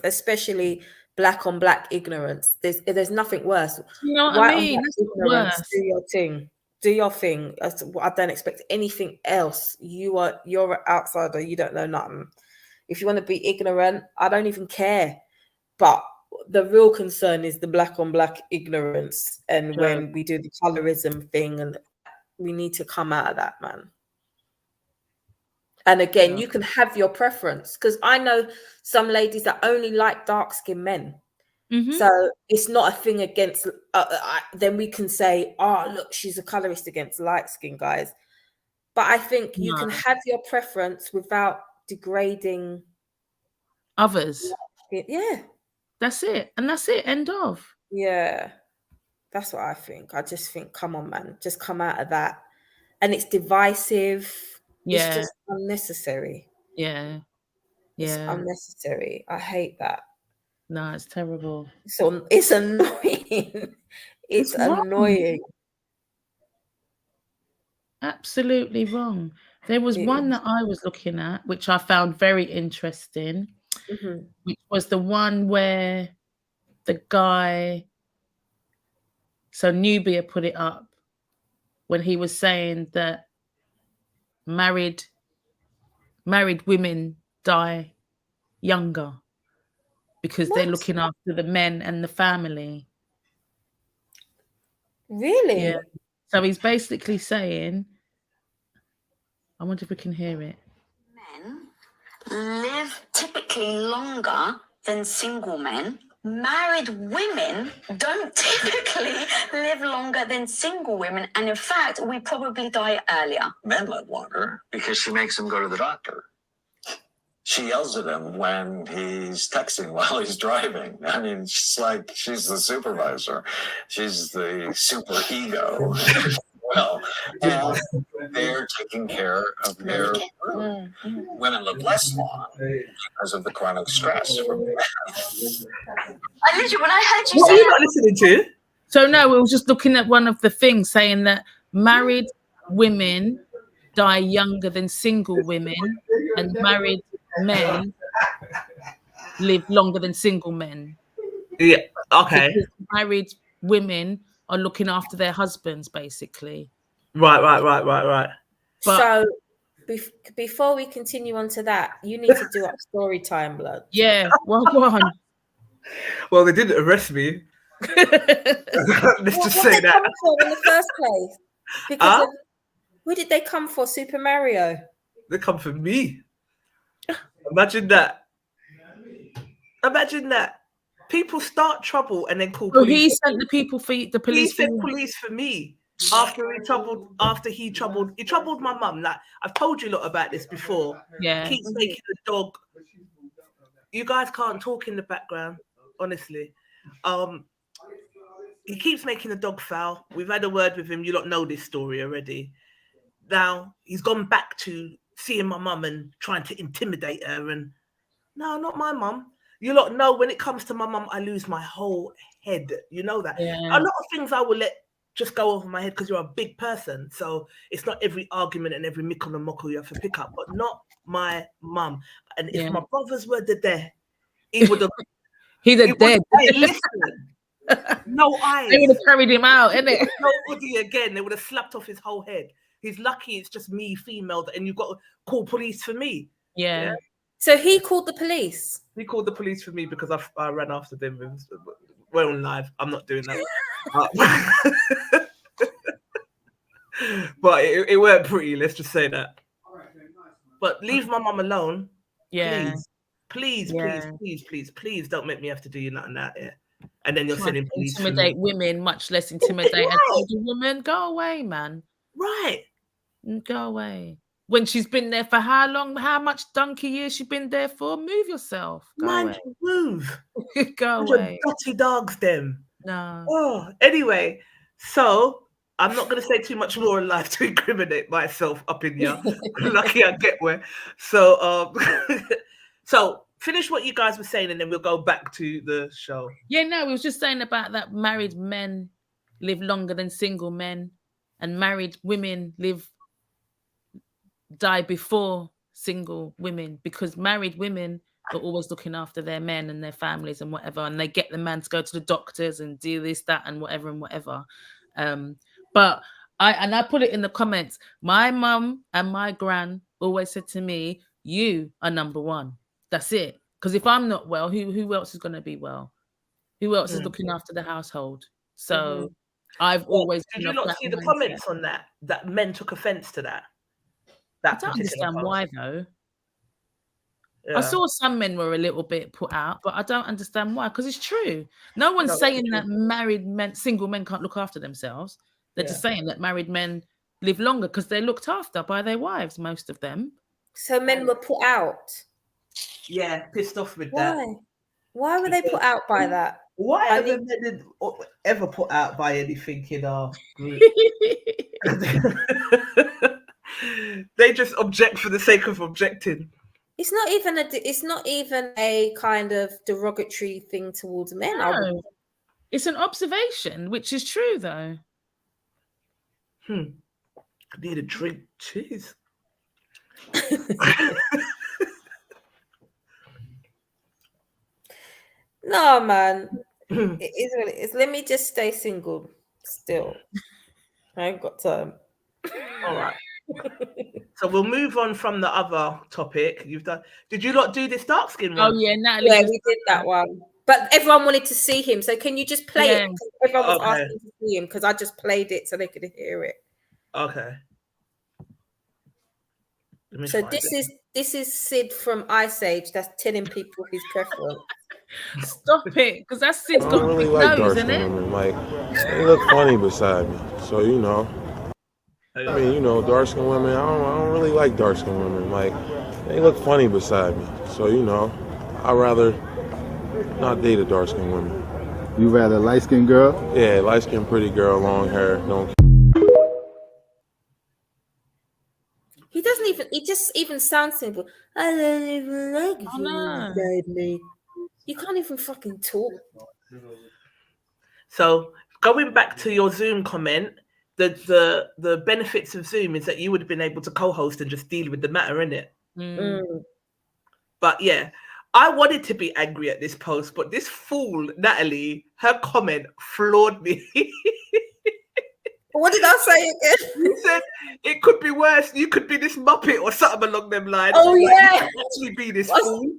Especially black on black ignorance. There's nothing worse. You know what White I on mean? black That's ignorance. worse. Do your thing. Do your thing. I don't expect anything else. You're an outsider. You don't know nothing. If you want to be ignorant, I don't even care. But the real concern is the black on black ignorance, and when we do the colorism thing, and we need to come out of that, man. And again, you can have your preference, because I know some ladies that only like dark-skinned men. Mm-hmm. So it's not a thing against, then we can say, oh, look, she's a colorist against light-skinned guys. But I think you can have your preference without degrading others. Yeah. That's it. And that's it. End of. Yeah. That's what I think. I just think, come on, man, just come out of that. And it's divisive. Yeah. It's just unnecessary. Yeah. Yeah. It's unnecessary. I hate that. No, it's terrible. So it's annoying. It's annoying. Absolutely wrong. There was one that I was looking at, which I found very interesting, which was the one where the guy, so Nubia put it up when he was saying that married women die younger because they're looking after the men and the family. Really? Yeah. So he's basically saying, I wonder if we can hear it. Men live typically longer than single men. Married women don't typically live longer than single women. And in fact, we probably die earlier. Men live longer because she makes him go to the doctor. She yells at him when he's texting while he's driving. I mean, she's like, she's the supervisor. She's the super ego. Well, and they're taking care of their room. Women live less long because of the chronic stress from when I heard you what say are you not listening to? So no, we were just looking at one of the things saying that married women die younger than single women, and married men live longer than single men. Yeah. Okay. Because married women are looking after their husbands, basically. Right. But, so before we continue on to that, you need to do up story time, blood. Yeah. Well, go on. Well, they didn't arrest me. Let's just say What did they that. come for in the first place? Because who did they come for? Super Mario. They come for me. Imagine that. Imagine that. People start trouble and then call police. He sent the people for the police. He sent police for me after he troubled my mum. Like, I've told you a lot about this before. Yeah. Keeps making the dog. You guys can't talk in the background, honestly. He keeps making the dog foul. We've had a word with him. You lot know this story already. Now he's gone back to seeing my mum and trying to intimidate her. And no, not my mum. You lot know when it comes to my mum, I lose my whole head. You know that. Yeah. A lot of things I will let just go over my head because you're a big person. So it's not every argument and every mickle and muckle you have to pick up, but not my mum. And if my brothers were there, he would have. He's a dead. Hey, listen. No eyes. They would have carried him out, innit? Nobody again. They would have slapped off his whole head. He's lucky it's just me, female, and you've got to call police for me. Yeah. So he called the police. He called the police for me because I ran after them. We're on live. I'm not doing that. But it weren't pretty. Let's just say that. But leave my mum alone. Yeah. Please, don't make me have to do nothing out here. And then you're sending police. Intimidate women, much less intimidate an older woman. Go away, man. Right. Go away. When she's been there for how long? How much donkey years she been there for? Move yourself. Move. Go away. Dirty dogs, them. No. Oh, anyway, so I'm not going to say too much more in life to incriminate myself up in here. Lucky I get where. So, so finish what you guys were saying, and then we'll go back to the show. Yeah, no, we was just saying about that married men live longer than single men, and married women die before single women, because married women are always looking after their men and their families and whatever, and they get the man to go to the doctors and do this, that, and whatever and whatever. But I put it in the comments. My mum and my gran always said to me, "You are number one. That's it. Because if I'm not well, who else is going to be well? Who else is looking after the household?" So I've always. Did you not see the comments on that? That men took offence to that. I don't understand why though. Yeah. I saw some men were a little bit put out, but I don't understand why. Because it's true. No one's saying that married men, single men, can't look after themselves. They're just saying that married men live longer because they're looked after by their wives, most of them. So men were put out. Yeah, pissed off with that. Why were they put out by that? Why have men ever put out by anything in our group? They just object for the sake of objecting. It's not even a kind of derogatory thing towards men. No. It's an observation, which is true though. I need a drink. Jeez. No, man. It is what it is. Let me just stay single still. I ain't got time. All right. So we'll move on from the other topic you've done. Did you not do this dark skin one? Oh yeah, Natalie. Yeah, we did that one. But everyone wanted to see him. So can you just play it? Everyone was asking to see him because I just played it so they could hear it. Okay. So this is Sid from Ice Age that's telling people his preference. Stop it, because that's Sid's got really like dark skin women. Like, they look funny beside me. So I mean, dark skin women. I don't really like dark skin women. Like, they look funny beside me. So I'd rather not date a dark skin woman. You rather light skinned girl? Yeah, light skinned pretty girl, long hair, don't. He doesn't even. He just even sounds simple. I don't even like you. You can't even fucking talk. So going back to your Zoom comment, the benefits of Zoom is that you would have been able to co-host and just deal with the matter, innit? But yeah, I wanted to be angry at this post, but this fool Natalie, her comment floored me. What did I say again? You said it could be worse. You could be this muppet or something along them lines. Oh yeah, you could actually be this fool.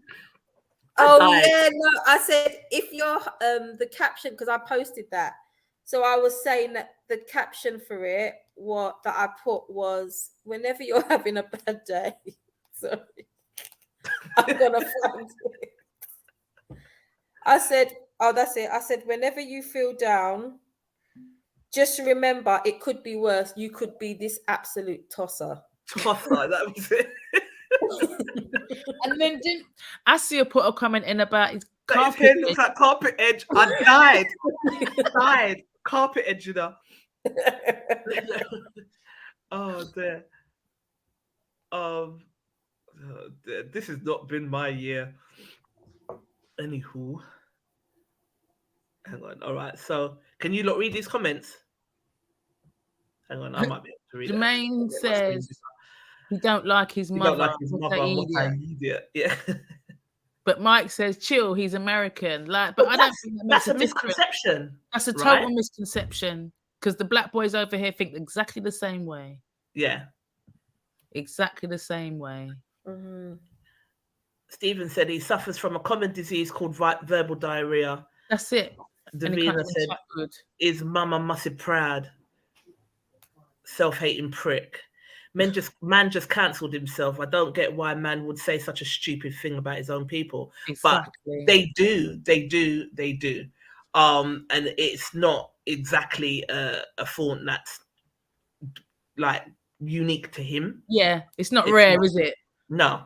Oh yeah, no. I said if you're the caption, because I posted that. So I was saying that the caption for it, what that I put was, whenever you're having a bad day. Sorry, I'm gonna find it. I said, oh, that's it. I said, whenever you feel down, just remember it could be worse. You could be this absolute tosser. That was it. And then didn't Asia put a comment in about his carpet edge? Looks like carpet edge. I died. Carpet edge, you know. Oh dear. This has not been my year. Anywho, hang on. All right. So, can you read these comments? Hang on, I might be able to read. Jermaine says he don't like his mother. Don't like his mother. What an idiot. Yeah. But Mike says, chill, he's American. Like, but I don't think that's a misconception. That's a total misconception. Because the black boys over here think exactly the same way. Yeah. Exactly the same way. Mm-hmm. Stephen said he suffers from a common disease called verbal diarrhea. That's it. Davina said, his mama must be proud. Self-hating prick. Man just cancelled himself. I don't get why man would say such a stupid thing about his own people. Exactly. But they do. And it's not exactly a fault that's like unique to him. Yeah, it's not rare, is it? No.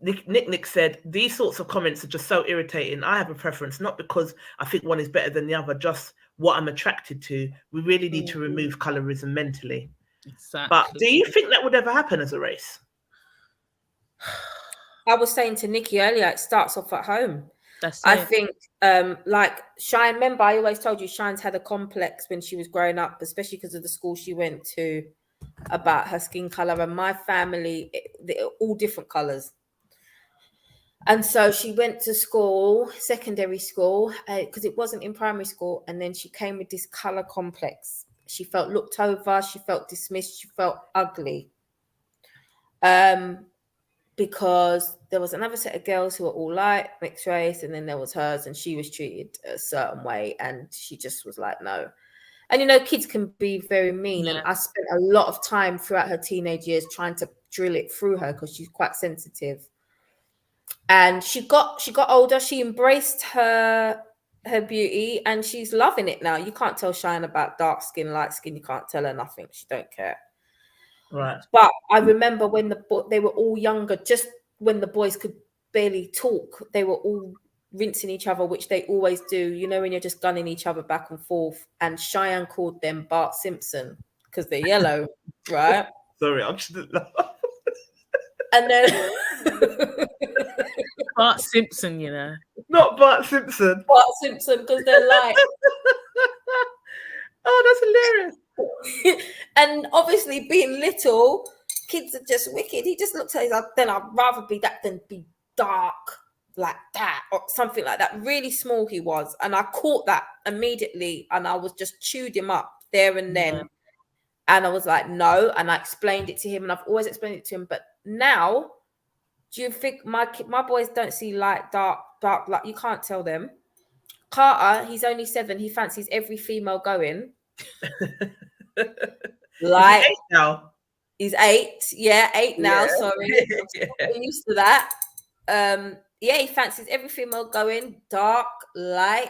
Nick said, these sorts of comments are just so irritating. I have a preference, not because I think one is better than the other, just what I'm attracted to. We really need to remove colorism mentally. Exactly. But do you think that would ever happen as a race? I was saying to Nikki earlier, it starts off at home. I think, like Shine, remember I always told you Shine's had a complex when she was growing up, especially because of the school she went to. about her skin color, and my family, they're all different colors. And so she went to school, secondary school, because it wasn't in primary school. And then she came with this color complex. She felt looked over. She felt dismissed. She felt ugly. Because there was another set of girls who were all light, mixed race, and then there was hers, and she was treated a certain way. And she just was like, no. And, you know, kids can be very mean. Yeah. And I spent a lot of time throughout her teenage years trying to drill it through her because she's quite sensitive. And she got older. She embraced her beauty, and she's loving it now. You can't tell Cheyenne about dark skin, light skin. You can't tell her nothing. She don't care. Right. But I remember when they were all younger, just when the boys could barely talk, they were all rinsing each other, which they always do. You know, when you're just gunning each other back and forth. And Cheyenne called them Bart Simpson because they're yellow, right? Sorry, I just didn't laugh. And then Bart Simpson, you know. Not Bart Simpson. Bart Simpson, because they're like, oh, that's hilarious. And obviously, being little, kids are just wicked. He just looked at it like, then I'd rather be that than be dark like that or something like that. Really small he was, and I caught that immediately, and I was just chewed him up there and then. Yeah. And I was like, no, and I explained it to him, and I've always explained it to him. But now, do you think my boys don't see light, dark? Like, you can't tell them. Carter, he's only 7. He fancies every female going. Like, He's 8 now. He's 8. Yeah, 8 now. Yeah. Sorry, Yeah. I'm used to that. Yeah, he fancies every female going dark, light.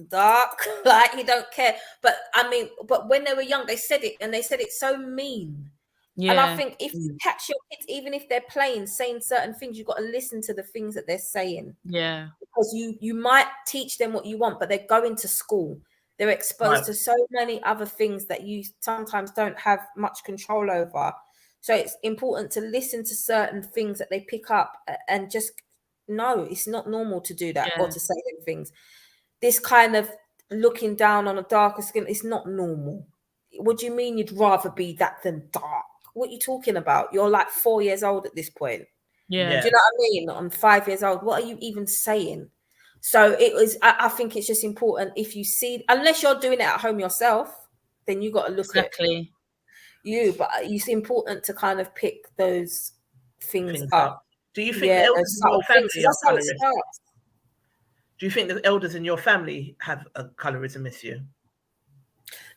Dark, like he don't care. But I mean, but when they were young, they said it, and they said it so mean. Yeah. And I think if you catch your kids, even if they're playing, saying certain things, you've got to listen to the things that they're saying. Yeah. Because you might teach them what you want, but they're going to school. They're exposed to so many other things that you sometimes don't have much control over. So it's important to listen to certain things that they pick up and just no, it's not normal to do that or to say them things. This kind of looking down on a darker skin is not normal. What do you mean you'd rather be that than dark? What are you talking about? You're like 4 years old at this point. Yeah. Do you know what I mean? I'm 5 years old. What are you even saying? So it was, I think it's just important if you see, unless you're doing it at home yourself, then you got to look at you. But it's important to kind of pick those things up. Do you think the elders in your family are that's how it colorist? starts. Do you think the elders in your family have a colorism issue?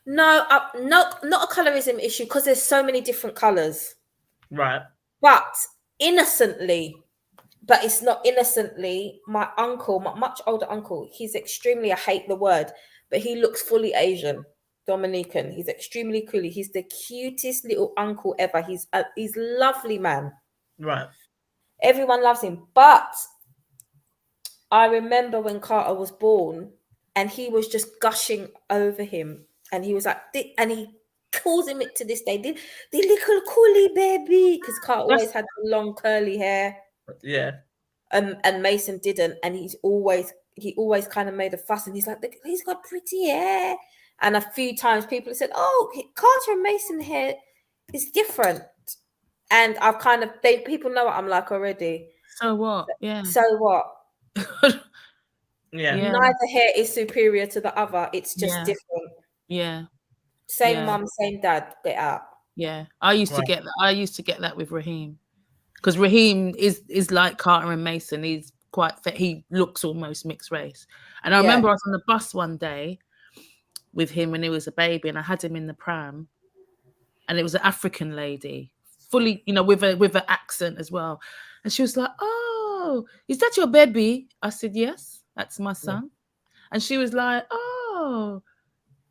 No, not a colorism issue because there's so many different colors. Right. But innocently, but it's not innocently. My uncle, my much older uncle, he's extremely, I hate the word, but he looks fully Asian, Dominican. He's extremely cool. He's the cutest little uncle ever. He's lovely man. Right. Everyone loves him. But I remember when Carter was born and he was just gushing over him. And he was like, and he calls him it to this day, the little coolie baby. Because Carter always had long curly hair. Yeah. And Mason didn't. And he always kind of made a fuss. And he's like, he's got pretty hair. And a few times people have said, oh, Carter and Mason hair is different. And I've kind of, people know what I'm like already. So what? Yeah. So what? Yeah. Neither hair is superior to the other. It's just different. Yeah. Same mum, same dad. Get out. Yeah. I used to get that. I used to get that with Raheem. Because Raheem is like Carter and Mason. He's quite fit. He looks almost mixed race. And I remember I was on the bus one day with him when he was a baby, and I had him in the pram. And it was an African lady, fully, with an accent as well. And she was like, oh, is that your baby? I said, yes, that's my son. And she was like, oh,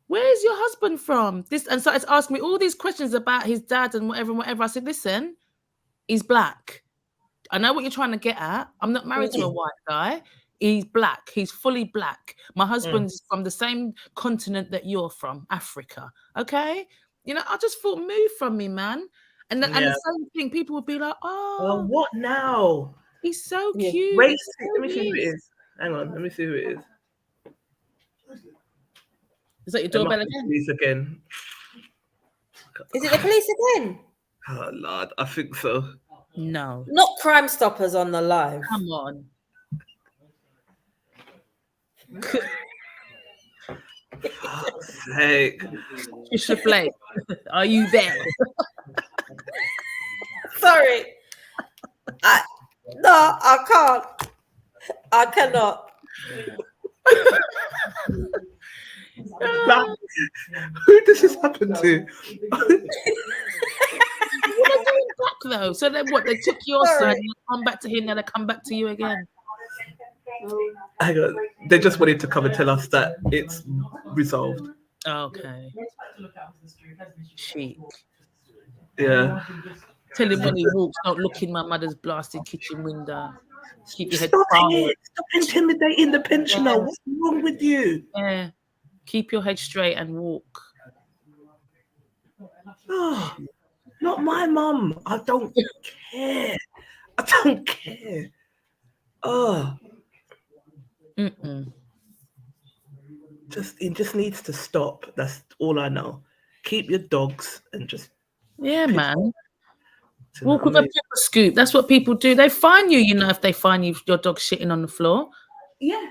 where's your husband from? And started asking me all these questions about his dad and whatever. I said, listen, he's black. I know what you're trying to get at. I'm not married to a white guy. He's black. He's fully black. My husband's from the same continent that you're from, Africa. Okay? I just thought, move from me, man. And the same thing, people would be like, oh, what now? He's so cute. Wait, let me see who it is. Hang on, let me see who it is. Is that your doorbell again? Again. Is it the police again? Oh Lord, I think so. No. Not Crime Stoppers on the live. Come on. Fuck's sake. Trisha Blake, are you there? Sorry. No, I can't. I cannot. Who does this happen to? What are they doing back though? So then what? They took your side and you come back to him, and they come back to you again. Hang on. They just wanted to come and tell us that it's resolved. Okay. Chic. Yeah. Tell him when he walks, don't look in my mother's blasted kitchen window. Keep your head Stop forward. it. Stop intimidating the pensioner. What's wrong with you? Yeah. Keep your head straight and walk. Oh, not my mum. I don't care. I don't care. Oh. It just needs to stop. That's all I know. Keep your dogs and just man. Walk with a pepper scoop. That's what people do. They fine you, if they find you your dog shitting on the floor. Yeah.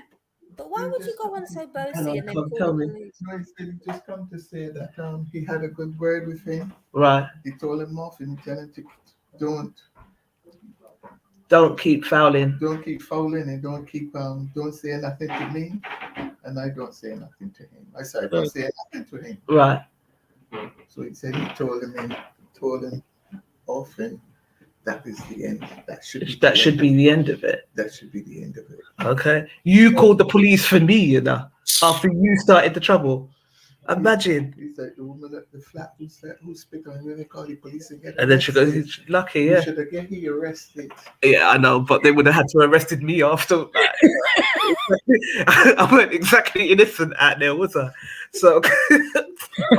But why would you go on so bossy and then call tell the me. police? No, he said he just come to say that he had a good word with him. Right. He told him off and tell him to don't keep fouling. Don't keep fouling and don't say nothing to me. And I don't say nothing to him. I said I don't say nothing to him. Right. So he said he told him off, and that is the end. That should be the end of it. That should be the end of it. Okay. You called the police for me, after you started the trouble. Imagine. He's like the woman at the flat who spit on him, and they call the police and get And then she goes, "He's lucky, yeah." You should have get he arrested. Yeah, I know, but they would have had to arrested me after. I weren't exactly innocent out there, was I? So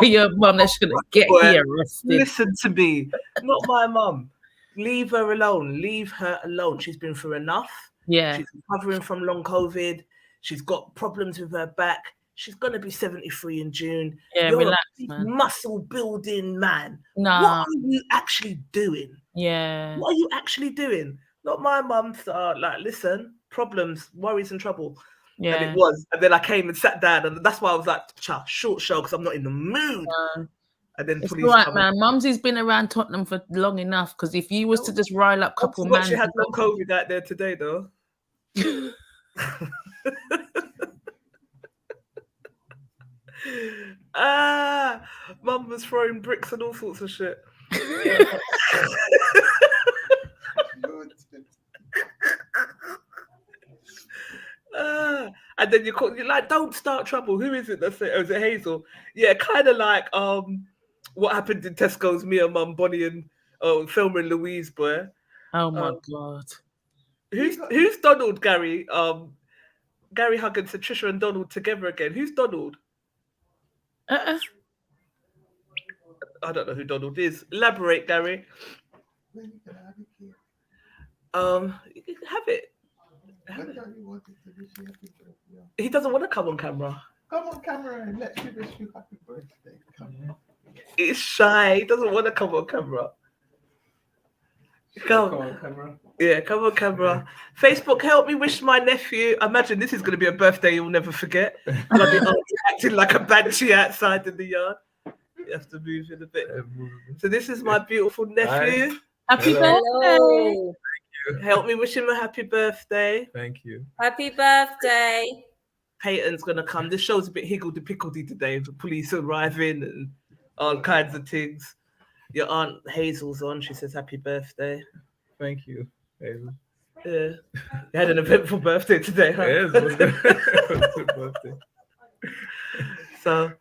your mum, they should get me arrested. Listen to me, not my mum. Leave her alone. Leave her alone. She's been through enough. Yeah. She's recovering from long COVID. She's got problems with her back. She's gonna be 73 in June. Yeah, You're relax, a man. Muscle building man. Nah. What are you actually doing? Yeah. What are you actually doing? Not my mum's listen, problems, worries, and trouble. Yeah. And it was. And then I came and sat down, and that's why I was like, short show, because I'm not in the mood. And then it's police all right, come man. Mumsy's been around Tottenham for long enough, because if you was to just rile up a couple man. man. She had no COVID out there today, though. Mum was throwing bricks and all sorts of shit. And then you're like, don't start trouble. Who is it that's it? Oh, is it Hazel? Yeah, kind of like what happened in Tesco's, me and Mum, Bonnie and Thelma and Louise, boy. Oh my God. Who's Donald, Gary? Gary Huggins and Trisha and Donald together again. Who's Donald? I don't know who Donald is. Elaborate, Gary. Have it. He doesn't want to come on camera. Come on camera and let's wish you happy birthday. Come on. He's shy. He doesn't want to come on camera. Come on camera. Yeah, come on camera. Facebook, help me wish my nephew. Imagine this is going to be a birthday you'll never forget. Bloody acting like a banshee outside in the yard. You have to move in a bit. So this is my beautiful nephew. Happy birthday. Help me wish him a happy birthday. Thank you. Happy birthday. Peyton's going to come. This show's a bit higgledy-pickledy today. The police arriving and all kinds of things. Your Aunt Hazel's on. She says happy birthday. Thank you, Hazel. Yeah. You had an eventful birthday today, huh? Yes, it was good. It was a good birthday. So,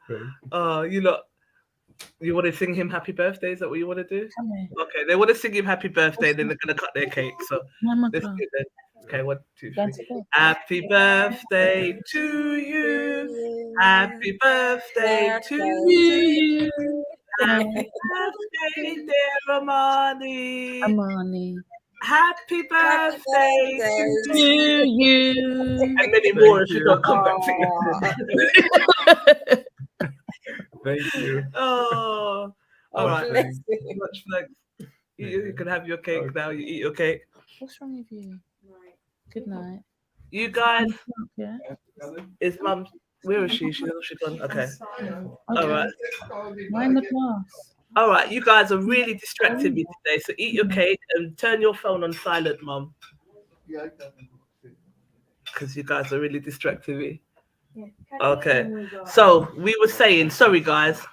you want to sing him happy birthday? Is that what you want to do? Okay, they want to sing him happy birthday, then they're going to cut their cake. So, let's do it then. Okay, 1, 2, 3. Happy birthday to you. Happy birthday to you. Happy birthday, dear Amani. Happy birthday to you. And many more if you don't come back together. Thank you. Oh, All right. Thanks. Much thanks. You can have your cake now. You eat your cake. What's wrong with you? Good night. You guys, Yeah. is mum? Where is she? She's gone. Okay. All right. Mind the glass. All right. You guys are really distracting me today. So eat your cake and turn your phone on silent, mum, because you guys are really distracting me. Okay. So we were saying, sorry guys.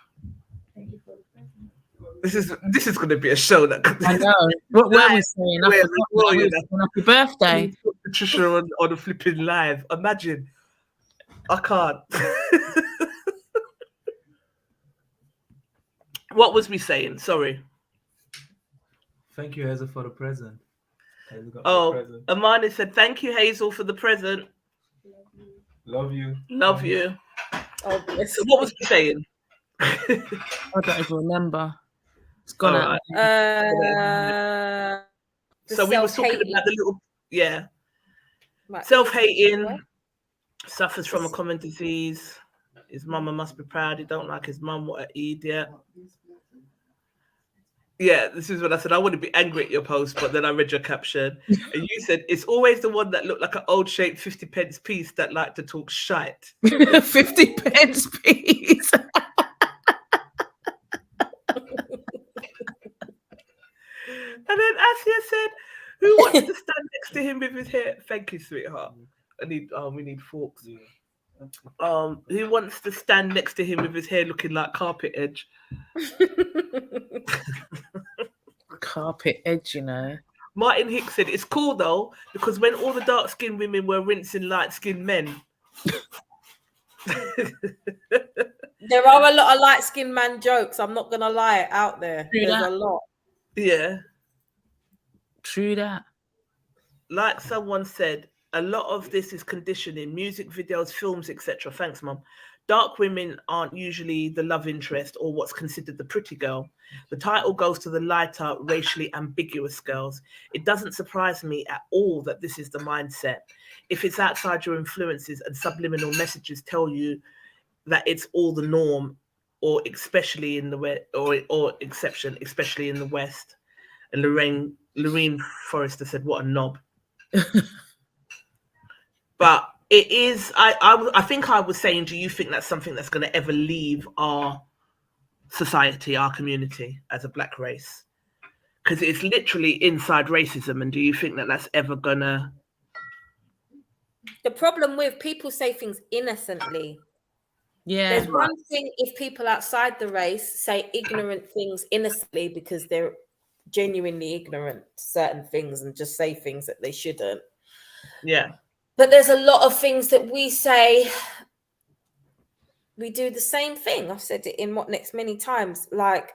This is going to be a show that. I know. What were we saying? I forgot. Happy birthday, Patricia on the flipping live. Imagine. I can't. What was we saying? Sorry. Thank you, Hazel, for the present. Amani said, thank you, Hazel, for the present. Love you. Love you. Oh, bless. So what was we saying? I don't even remember. It's gone out. So we were talking about the little, self-hating, suffers from a common disease. His mama must be proud. He don't like his mum. What an idiot. Yeah, this is what I said. I wouldn't be angry at your post, but then I read your caption. And you said, it's always the one that looked like an old shaped 50 pence piece that like to talk shite. 50 pence piece. And then Asia said, who wants to stand next to him with his hair? Thank you, sweetheart. We need forks. Who wants to stand next to him with his hair looking like carpet edge? Carpet edge, you know. Martin Hicks said, it's cool though, because when all the dark-skinned women were rinsing light-skinned men. There are a lot of light-skinned man jokes, I'm not going to lie, out there. There's a lot. Yeah. True that. Like someone said, a lot of this is conditioning, music videos, films, etc. Thanks, Mum. Dark women aren't usually the love interest or what's considered the pretty girl. The title goes to the lighter, racially ambiguous girls. It doesn't surprise me at all that this is the mindset. If it's outside your influences and subliminal messages tell you that it's all the norm, or especially in the West, or exception, especially in the West. And Lorraine Forrester said, "What a knob." But it is. I think I was saying, do you think that's something that's going to ever leave our society, our community, as a black race? Because it's literally inside racism. And do you think that that's ever gonna? The problem with people say things innocently. Yeah. There's one thing if people outside the race say ignorant things innocently because they're genuinely ignorant to certain things and just say things that they shouldn't. Yeah. But there's a lot of things that we say, we do the same thing. I've said it in What Next many times. Like,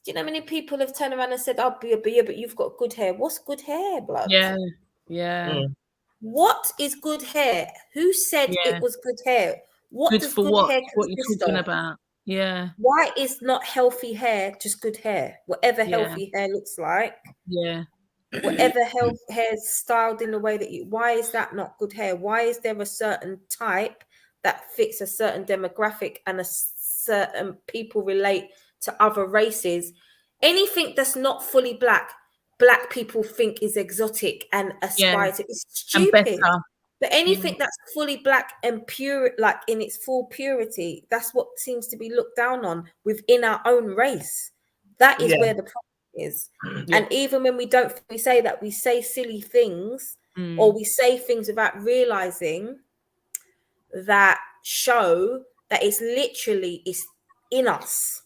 do you know how many people have turned around and said, oh, but you've got good hair. What's good hair, blood? Yeah. Yeah. Mm. What is good hair? Who said it was good hair? What good does for good what? hair What you're consist talking of? about? Yeah. Why is not healthy hair just good hair? Whatever healthy hair looks like. Yeah. Whatever hair is styled in the way that why is that not good hair? Why is there a certain type that fits a certain demographic and a certain people relate to other races? Anything that's not fully black people think is exotic and aspire to. It's stupid. But anything that's fully black and pure, like in its full purity, that's what seems to be looked down on within our own race. That is where the problem is. And even when we say that, we say silly things or we say things without realizing that show that it's literally in us.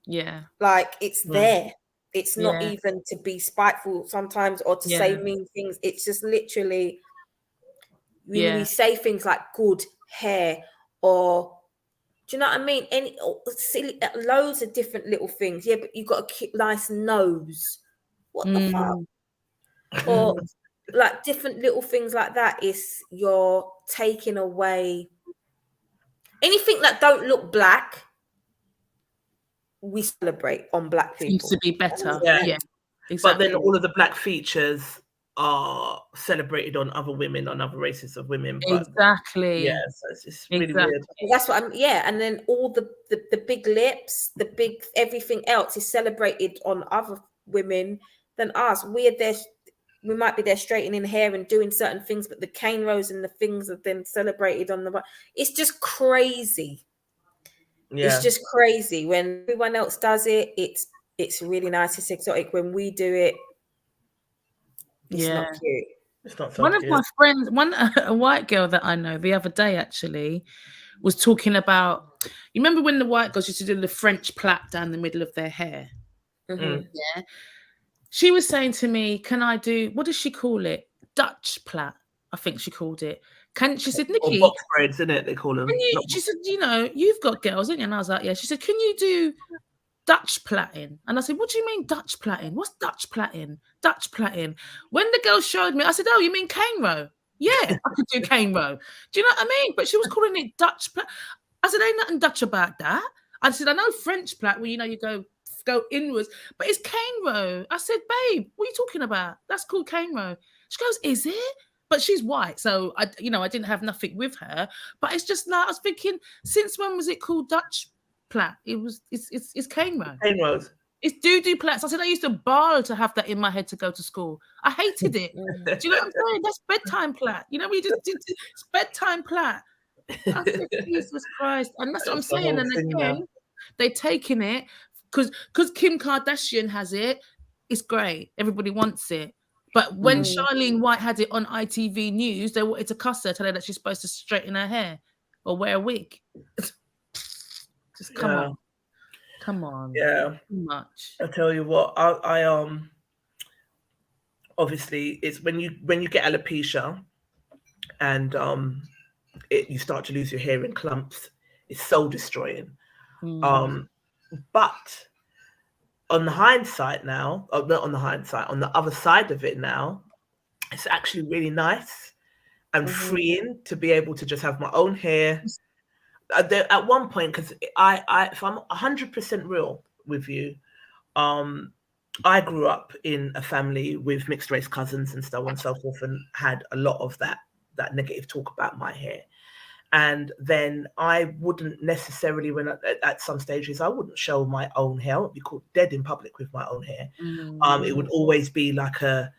Yeah. Like it's there. It's not even to be spiteful sometimes or to say mean things. It's just literally we say things like good hair or do you know what I mean? Silly, loads of different little things. Yeah, but you've got a nice nose. What the fuck? Or like different little things like that is you're taking away anything that don't look black. We celebrate on black people. Seems to be better. Yeah. Exactly. But then all of the black features are celebrated on other women, on other races of women. But Exactly. yeah, so it's really weird. That's what I'm. Yeah, and then all the big lips, the big everything else is celebrated on other women than us. We're there. We might be there straightening hair and doing certain things, but the cane rows and the things are then celebrated on the. It's just crazy. Yeah. It's just crazy when everyone else does it. It's really nice. It's exotic. When we do it, it's not cute. It's not so One cute. of my friends, a white girl that I know the other day actually was talking about. You remember when the white girls used to do the French plait down the middle of their hair? Mm-hmm. Yeah. She was saying to me, "Can I do what does she call it? Dutch plait, I think she called it." She said, "Nikki, or box braids, isn't it? They call them." She said, "You've got girls, haven't you?" And I was like, "Yeah." She said, "Can you do Dutch plaiting?" And I said, "What do you mean Dutch plaiting? What's Dutch plaiting? Dutch plaiting." When the girl showed me, I said, "Oh, you mean cane row?" Yeah, I could do cane row. Do you know what I mean? But she was calling it Dutch plait. I said, "Ain't nothing Dutch about that." I said, "I know French plait where you go inwards, but it's cane row." I said, "Babe, what are you talking about? That's called cane row." She goes, "Is it?" But she's white, so I didn't have nothing with her. But it's just like I was thinking, since when was it called Dutch plait? It's cane row. Cane rows. It's doo-doo plaits. I said I used to bawl to have that in my head to go to school. I hated it. Do you know what I'm saying? That's bedtime plait. We just did it's bedtime plait. I said, Jesus Christ. And that's what I'm saying. And again, they're taking it because Kim Kardashian has it. It's great. Everybody wants it. But when Charlene White had it on ITV News, they wanted to cuss her, tell her that she's supposed to straighten her hair or wear a wig. Just come on. Come on. Yeah. Too much. I tell you what, I obviously it's when you get alopecia and you start to lose your hair in clumps, it's soul destroying. But on the hindsight now, not on the hindsight, on the other side of it now, it's actually really nice and freeing to be able to just have my own hair. At one point, because if I'm 100% real with you, I grew up in a family with mixed race cousins and so on and so forth, and had a lot of that negative talk about my hair. And then I wouldn't necessarily, at some stages, I wouldn't show my own hair. I would be caught dead in public with my own hair. It would always be like a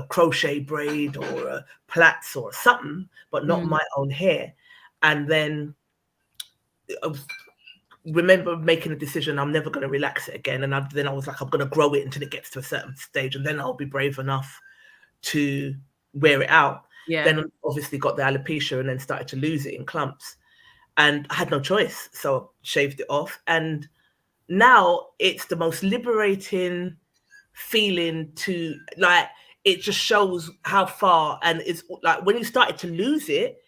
crochet braid or a plaits or something, but not my own hair. And then I remember making a decision, I'm never going to relax it again. And then I was like, I'm going to grow it until it gets to a certain stage, and then I'll be brave enough to wear it out. Yeah. Then obviously got the alopecia and then started to lose it in clumps. And I had no choice. So I shaved it off. And now it's the most liberating feeling to, like, it just shows how far. And it's like when you started to lose it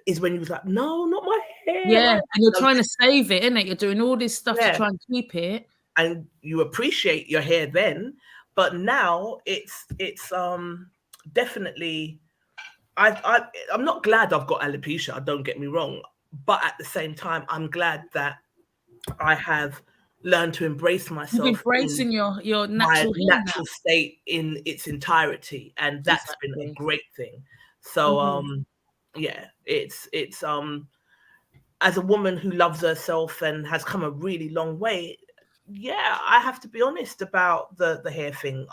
is when you was like, no, not my hair. Yeah. And you're trying to save it, innit? You're doing all this stuff to try and keep it. And you appreciate your hair then. But now it's definitely, I'm not glad I've got alopecia, don't get me wrong, but at the same time, I'm glad that I have learned to embrace myself, embracing your natural state in its entirety, and that's been a great thing. So yeah, it's as a woman who loves herself and has come a really long way, yeah, I have to be honest about the hair thing.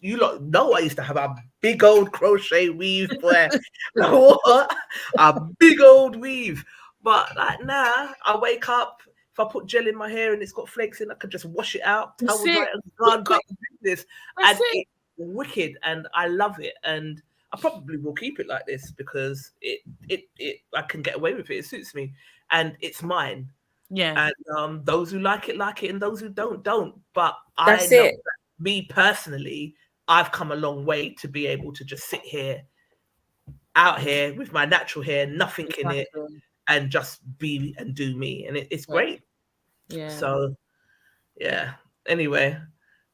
You lot know I used to have a big old crochet weave, boy. A big old weave. But like now, I wake up, if I put gel in my hair and it's got flakes in, I can just wash it out, towel dry it, and gone back to business. And it's wicked, and I love it. And I probably will keep it like this because I can get away with it. It suits me, and it's mine. Yeah. And those who like it, and those who don't. But That's I know it. that me personally, I've come a long way to be able to just sit here, out here with my natural hair, nothing in it, and just be and do me. And it's great. Yeah. So, yeah. Anyway,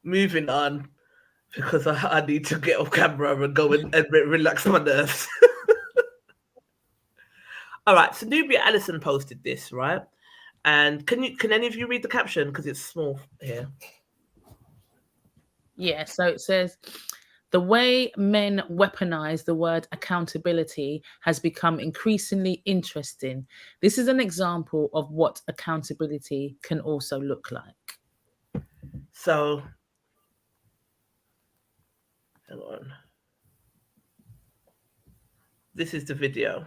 moving on, because I need to get off camera and go and relax my nerves. All right. So Nubia Allison posted this, right? And can any of you read the caption, because it's small here? Yeah, so it says, The way men weaponize the word accountability has become increasingly interesting. This is an example of what accountability can also look like. So, hang on. This is the video.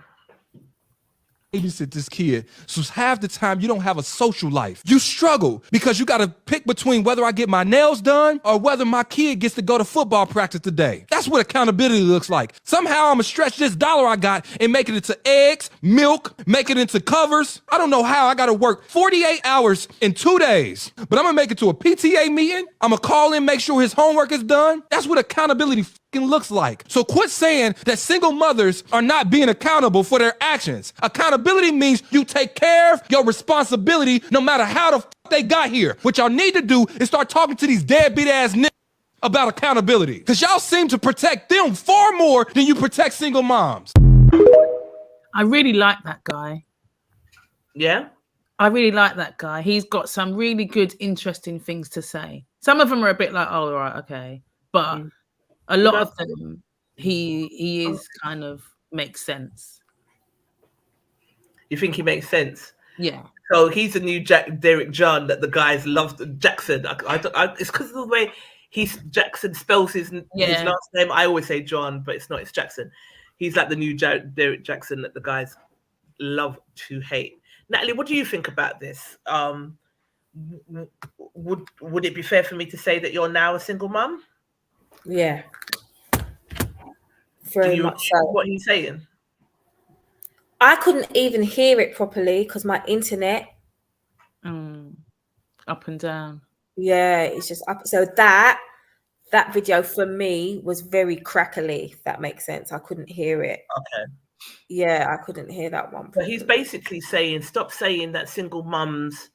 Babysit this kid, so half the time you don't have a social life. You struggle because you got to pick between whether I get my nails done or whether my kid gets to go to football practice today. That's what accountability looks like. Somehow I'm gonna stretch this dollar I got and make it into eggs, milk, make it into covers. I don't know how. I got to work 48 hours in 2 days, but I'm gonna make it to a PTA meeting. I'm gonna call in, make sure his homework is done. That's what accountability looks like. So quit saying that single mothers are not being accountable for their actions. Accountability means you take care of your responsibility no matter how the they got here. What y'all need to do is start talking to these deadbeat ass niggas about accountability, because y'all seem to protect them far more than you protect single moms. I really like that guy. Yeah? I really like that guy. He's got some really good, interesting things to say. Some of them are a bit like, oh, right, okay. But a lot of them, he is kind of makes sense. You think he makes sense? Yeah. So he's a new Derek John that the guys loved. Jackson. It's because of the way Jackson spells his last name. I always say John, but it's not. It's Jackson. He's like the new Derek Jackson that the guys love to hate. Natalie, what do you think about this? Would it be fair for me to say that you're now a single mum? Yeah. Very much so. What are you saying? I couldn't even hear it properly because my internet up and down. Yeah, it's just up. So that video for me was very crackly, if that makes sense. I couldn't hear it. Okay. Yeah, I couldn't hear that one. But he's basically saying, stop saying that single mums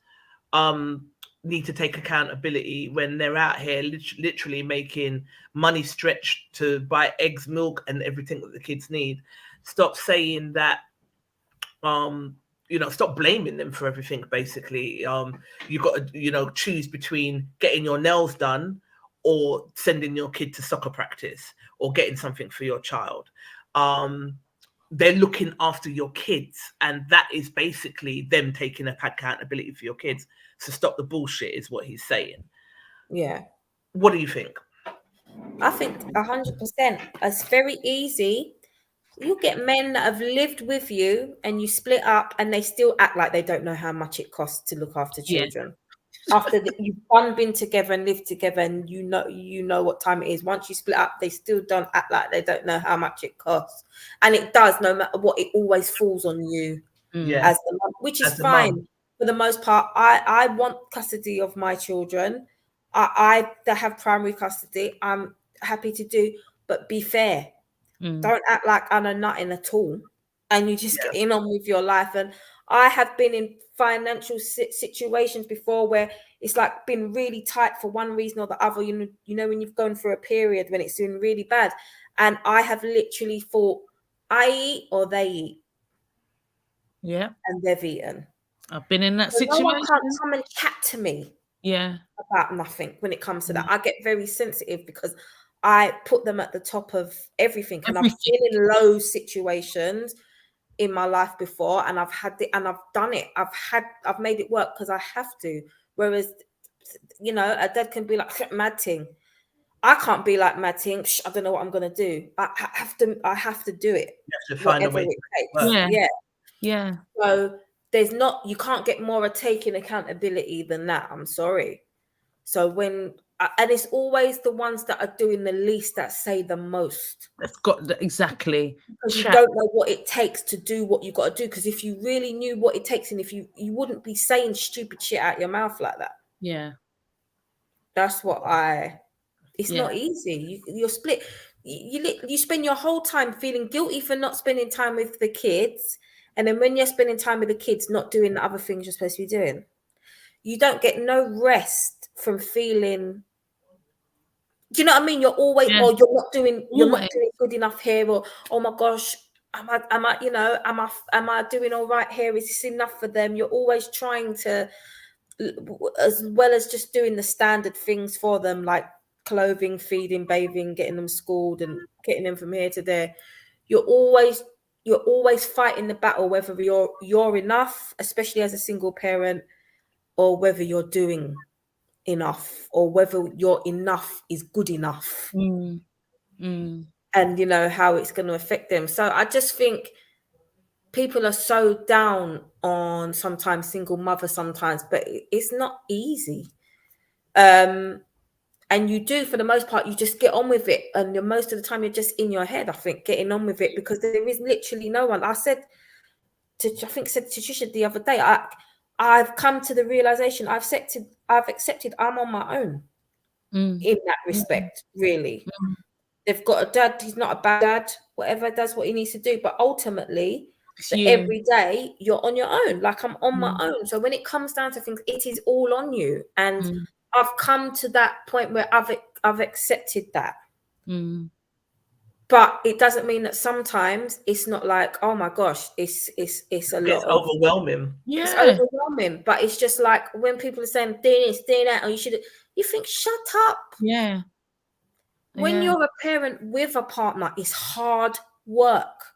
need to take accountability when they're out here literally making money stretch to buy eggs, milk, and everything that the kids need. Stop saying that, stop blaming them for everything, basically. You got to, choose between getting your nails done or sending your kid to soccer practice or getting something for your child. They're looking after your kids, and that is basically them taking accountability for your kids. So stop the bullshit is what he's saying. Yeah. What do you think? I think 100%. It's very easy. You get men that have lived with you and you split up and they still act like they don't know how much it costs to look after children. After you've been together and lived together and you know what time it is. Once you split up, they still don't act like they don't know how much it costs. And it does, no matter what, it always falls on you as the mom, which is fine. For the most part, I want custody of my children. I have primary custody. I'm happy to do, but be fair. Don't act like I know nothing at all, and you just get in on with your life. And I have been in financial situations before where it's like been really tight for one reason or the other. You know when you've gone through a period when it's doing really bad, and I have literally thought, I eat or they eat. Yeah, and they've eaten. I've been in that situation. No one can't come and chat to me. Yeah, about nothing when it comes to that. I get very sensitive because I put them at the top of everything. And I've been in low situations in my life before, and I've had it and I've done it. I've made it work because I have to. Whereas, a dad can be like mad thing. I can't be like mad thing. I don't know what I'm gonna do. I have to do it. You have to find a way. Yeah. So you can't get more of taking accountability than that. I'm sorry. So and it's always the ones that are doing the least that say the most. That's exactly. Because you don't know what it takes to do what you got to do. Because if you really knew what it takes, and if you wouldn't be saying stupid shit out your mouth like that. Yeah. That's what it's not easy. You're split. You spend your whole time feeling guilty for not spending time with the kids. And then when you're spending time with the kids, not doing the other things you're supposed to be doing, you don't get no rest from feeling. Do you know what I mean? You're always, or you're not doing good enough here, or oh my gosh, am I doing all right here? Is this enough for them? You're always trying to, as well as just doing the standard things for them, like clothing, feeding, bathing, getting them schooled and getting them from here to there. You're always fighting the battle, whether you're enough, especially as a single parent, or whether you're doing enough, or whether your enough is good enough. And you know how it's going to affect them. So I just think people are so down on sometimes single mothers sometimes, but it's not easy. And you do, for the most part, you just get on with it, and most of the time you're just in your head, I think, getting on with it, because there is literally no one. I said to Trisha the other day, I've come to the realization I've accepted I'm on my own in that respect, really. They've got a dad, he's not a bad dad, whatever, does what he needs to do, but ultimately every day you're on your own. Like, I'm on my own. So when it comes down to things, it is all on you. And I've come to that point where I've accepted that. But it doesn't mean that sometimes it's not like, oh my gosh, it's a lot. It's overwhelming. Yeah. It's overwhelming. But it's just like when people are saying, do this, do that, or you think, shut up. Yeah. When you're a parent with a partner, it's hard work.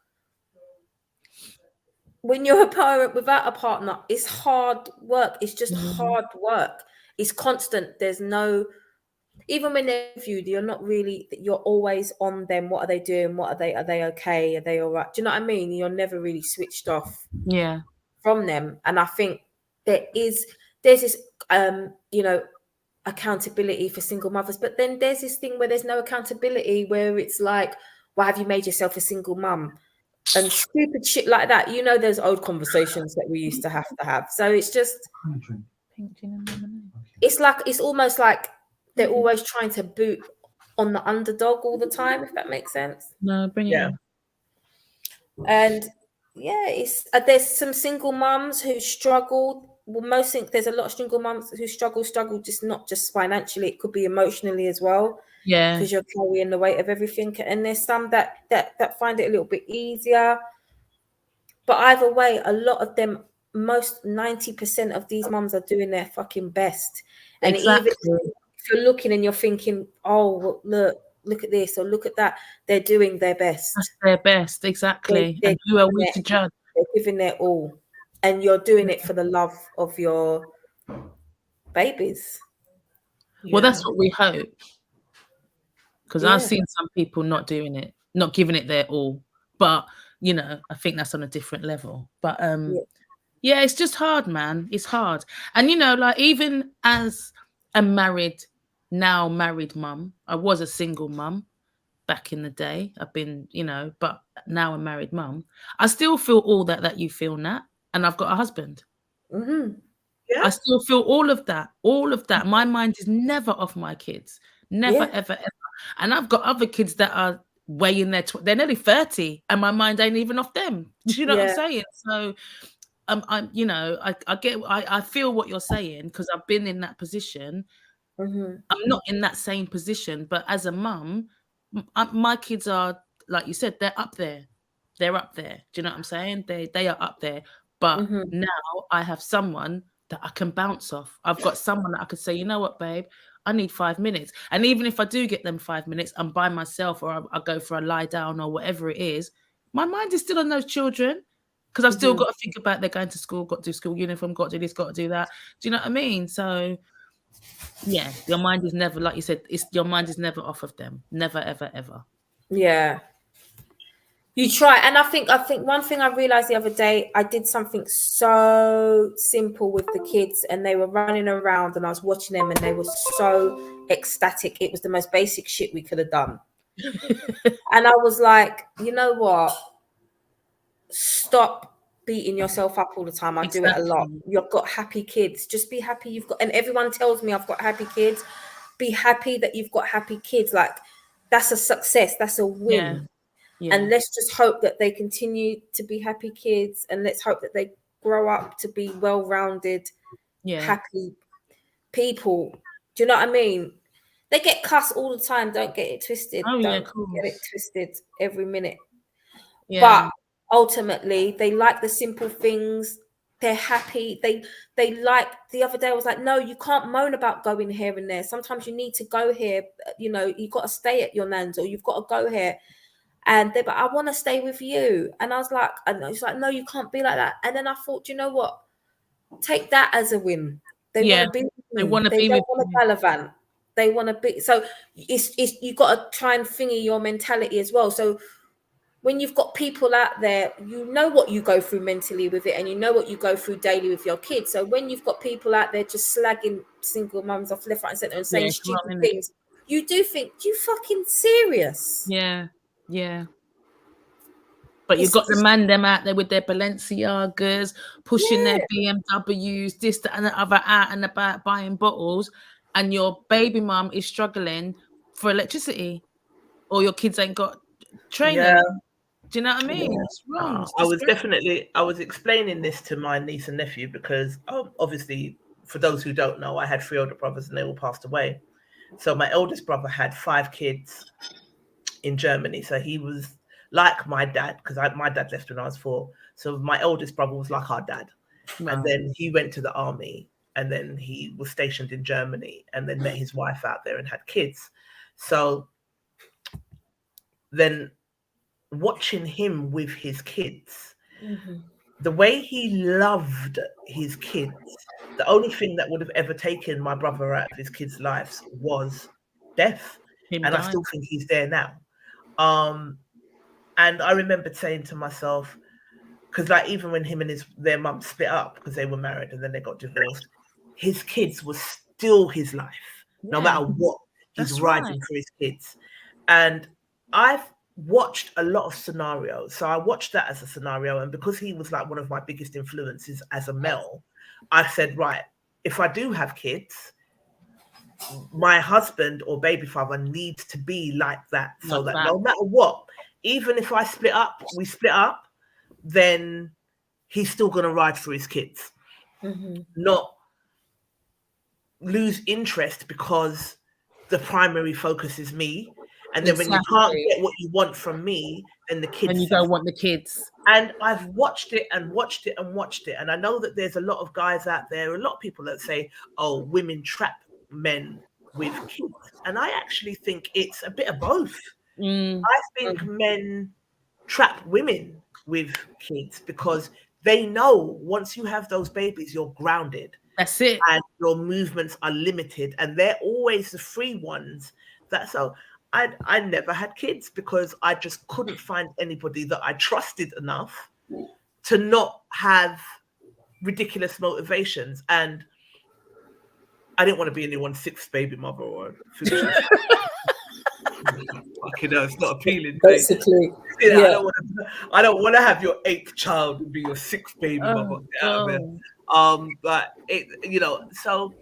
When you're a parent without a partner, it's hard work. It's just hard work. It's constant. There's no, even when they're with you, you're always on them. What are they doing? Are they okay? Are they all right? Do you know what I mean? You're never really switched off from them. And I think there's this, accountability for single mothers, but then there's this thing where there's no accountability, where it's like, why have you made yourself a single mum? And stupid shit like that. You know, those old conversations that we used to have. So it's just, it's almost like they're always trying to boot on the underdog all the time, if that makes sense. No, bring it in. And there's some single mums who struggle. Well, there's a lot of single mums who struggle just not just financially, it could be emotionally as well. Yeah, because you're carrying the weight of everything. And there's some that find it a little bit easier. But either way, a lot of them, most 90% of these mums are doing their fucking best. And even if you're looking and you're thinking, oh, well, look at this or look at that, they're doing their best. That's their best, exactly. And who are we to judge? They're giving their all. And you're doing it for the love of your babies. Well, that's what we hope. Because I've seen some people not doing it, not giving it their all. But, I think that's on a different level. But, it's just hard, man. It's hard. And, like, even as a now married mum, I was a single mum back in the day. I've been, but now a married mum. I still feel all that you feel, Nat. And I've got a husband. Yeah. I still feel all of that. My mind is never off my kids. Never, ever, ever. And I've got other kids that are way in their they're nearly 30, and my mind ain't even off them. Do you know what I'm saying? So, I feel what you're saying, because I've been in that position. I'm not in that same position, but as a mum, my kids are, like you said, they're up there. They're up there. Do you know what I'm saying? They are up there. But now I have someone that I can bounce off. I've got someone that I could say, you know what, babe, I need 5 minutes. And even if I do get them 5 minutes, I'm by myself, or I go for a lie down or whatever it is, my mind is still on those children, because I've still got to think about they're going to school, got to do school uniform, got to do this, got to do that. Do you know what I mean? So, yeah, your mind is never, like you said, your mind is never off of them. Never, ever, ever. Yeah. You try. And I think one thing I realized the other day, I did something so simple with the kids, and they were running around, and I was watching them, and they were so ecstatic. It was the most basic shit we could have done. And I was like, you know what? Stop beating yourself up all the time. I do it a lot. You've got happy kids. Just be happy and everyone tells me I've got happy kids. Be happy that you've got happy kids. Like, that's a success. That's a win. Yeah. And let's just hope that they continue to be happy kids, and let's hope that they grow up to be well-rounded, happy people. Do you know what I mean? They get cussed all the time. Don't get it twisted. Don't get it twisted every minute. Yeah. But ultimately, they like the simple things. They're happy. They like, the other day I was like, no, you can't moan about going here and there. Sometimes you need to go here. You know, you've got to stay at your nan's, or you've got to go here. And they're like, I want to stay with you. And I was like, and it's like, no, you can't be like that. And then I thought, you know what? Take that as a win. They want to be with me. They don't want to gallivant. They want to be. So it's you got to try and thingy your mentality as well. So when you've got people out there, you know what you go through mentally with it, and you know what you go through daily with your kids. So when you've got people out there just slagging single mums off left, right, and centre and saying stupid things, you do think, you fucking serious? Yeah. But you've got the man them out there with their Balenciagas, pushing their BMWs, this, that, and the other, out and about buying bottles, and your baby mum is struggling for electricity, or your kids ain't got training. Yeah. Do you know what I mean? It's wrong. I was explaining this to my niece and nephew because obviously, for those who don't know, I had 3 older brothers and they all passed away. So my eldest brother had 5 kids in Germany. So he was like my dad, because my dad left when I was 4. So my eldest brother was like our dad. Wow. And then he went to the army, and then he was stationed in Germany, and then met his wife out there and had kids. So then watching him with his kids, the way he loved his kids, the only thing that would have ever taken my brother out of his kids' lives was death. I still think he's there now. And I remembered saying to myself, because like even when him and their mum split up because they were married and then they got divorced, his kids was still his life, no matter what. He's riding for his kids. And I've watched a lot of scenarios. So I watched that as a scenario. And because he was like one of my biggest influences as a male, I said, right, if I do have kids, my husband or baby father needs to be like that. So that no matter what, even if we split up, then he's still going to ride for his kids. Not lose interest because the primary focus is me. And then when you can't get what you want from me, then the kids. And you don't want the kids. And I've watched it and watched it and watched it. And I know that there's a lot of guys out there, a lot of people that say, oh, women trap men with kids. And I actually think it's a bit of both. I think men trap women with kids because they know once you have those babies, you're grounded. That's it. And your movements are limited. And they're always the free ones. So I never had kids because I just couldn't find anybody that I trusted enough to not have ridiculous motivations. And I didn't want to be anyone's 6th baby mother or you know, it's not appealing. Basically, I don't want to have your 8th child and be your 6th baby mother. But it, you know, so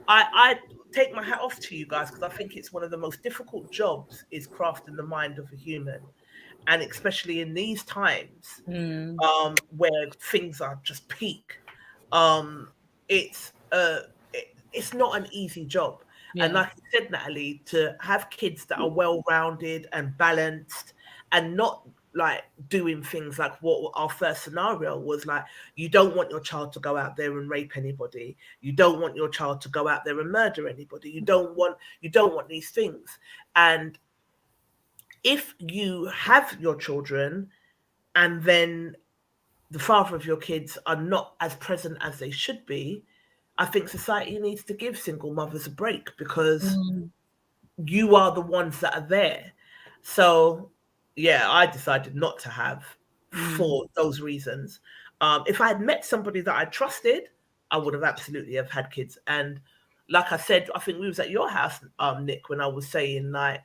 I take my hat off to you guys because I think it's one of the most difficult jobs is crafting the mind of a human, and especially in these times where things are just peak. It's not an easy job. And like you said, Natalie, to have kids that are well-rounded and balanced and not like doing things like what our first scenario was like, you don't want your child to go out there and rape anybody. You don't want your child to go out there and murder anybody. You don't want these things. And if you have your children and then the father of your kids are not as present as they should be, I think society needs to give single mothers a break because you are the ones that are there. So, yeah, I decided not to have for those reasons. If I had met somebody that I trusted, I would have absolutely have had kids. And like I said, I think we was at your house, Nick, when I was saying like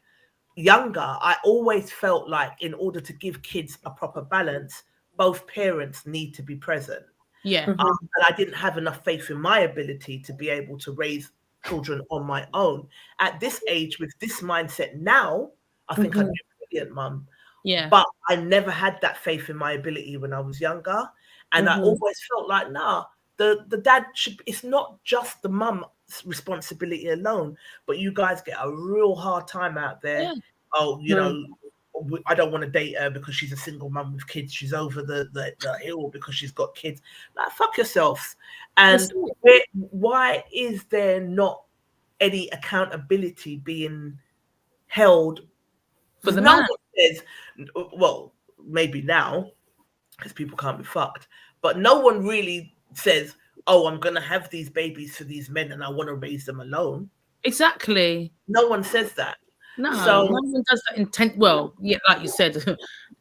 younger, I always felt like in order to give kids a proper balance, both parents need to be present. And I didn't have enough faith in my ability to be able to raise children on my own. At this age, with this mindset now, I think I'd be a brilliant mum. But I never had that faith in my ability when I was younger. And I always felt like, the dad should, it's not just the mum's responsibility alone, but you guys get a real hard time out there. Oh, you know, I don't want to date her because she's a single mum with kids. She's over the hill because she's got kids. Like, fuck yourselves. And why is there not any accountability being held for the no man? one says, well, maybe now because people can't be fucked, but no one really says, oh, I'm gonna have these babies for these men and I want to raise them alone. Exactly. No one says that. No, so, no one does that intent. Well, yeah, like you said,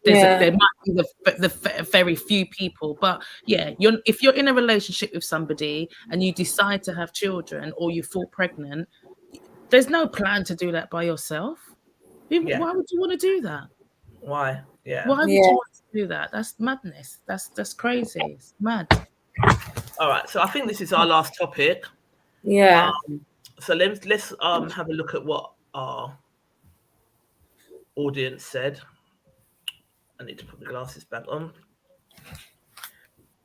there might be the very few people, but yeah, if you're in a relationship with somebody and you decide to have children or you fall pregnant, there's no plan to do that by yourself. Why would you want to do that? Why? Yeah. Why would you want to do that? That's madness. That's crazy. It's mad. All right. So I think this is our last topic. Yeah. So let's have a look at what our audience said. I need to put the glasses back on.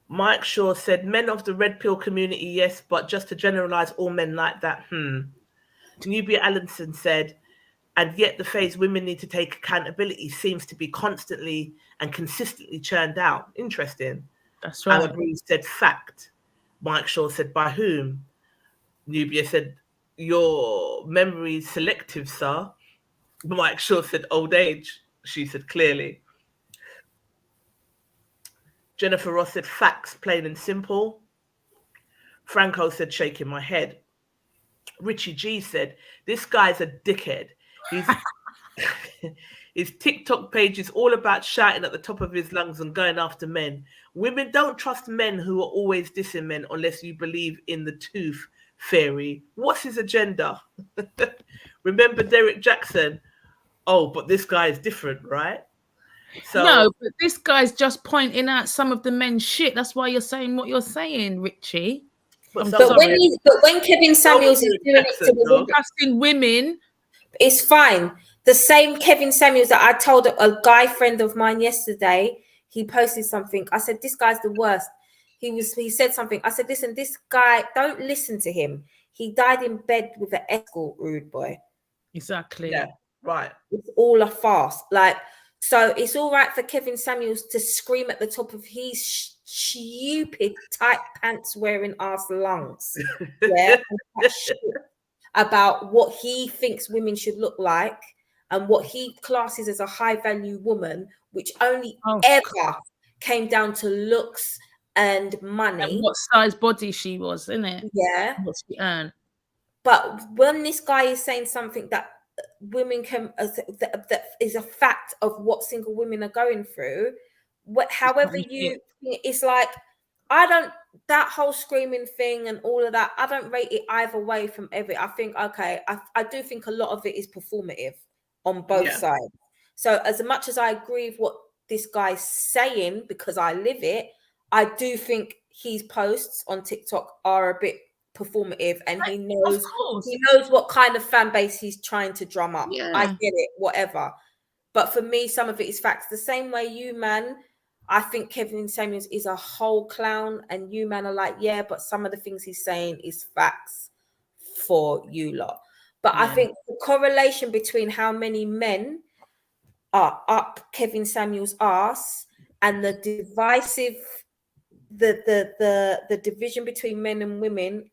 Mike Shaw said, men of the red pill community, yes, but just to generalize all men like that, Nubia Allenson said, and yet the phase women need to take accountability seems to be constantly and consistently churned out. Interesting. That's right. Anna Bree said, fact. Mike Shaw said, by whom? Nubia said, your memory's selective, sir. Mike Shaw said, old age. She said, clearly. Jennifer Ross said, facts, plain and simple. Franco said, shaking my head. Richie G said, this guy's a dickhead. His TikTok page is all about shouting at the top of his lungs and going after men. Women don't trust men who are always dissing men unless you believe in the tooth fairy. What's his agenda? Remember Derek Jackson? Oh, but this guy is different, right? So, no, but this guy's just pointing out some of the men's shit. That's why you're saying what you're saying, Richie. But when Kevin Samuels is doing it to the women, it's fine. The same Kevin Samuels that I told a guy friend of mine yesterday, he posted something. I said, this guy's the worst. He said something. I said, listen, this guy, don't listen to him. He died in bed with an escort, rude boy. Exactly. Yeah, right. It's all a farce. Like, so it's all right for Kevin Samuels to scream at the top of his stupid tight pants wearing ass lungs. Yeah. About what he thinks women should look like and what he classes as a high value woman, which only ever came down to looks and money. And what size body she was, isn't it? Yeah. What she earned. But when this guy is saying something that women can, that is a fact of what single women are going through, however you, it's like, that whole screaming thing and all of that, I don't rate it either way from every. I think, okay, I do think a lot of it is performative on both sides. So as much as I agree with what this guy's saying, because I live it, I do think his posts on TikTok are a bit performative, and he knows what kind of fan base he's trying to drum up. Yeah. I get it, whatever. But for me, some of it is facts. The same way you, man, I think Kevin Samuels is a whole clown, and you, man, are like, yeah, but some of the things he's saying is facts for you lot. But I think the correlation between how many men are up Kevin Samuels' ass and the divisive, the division between men and women,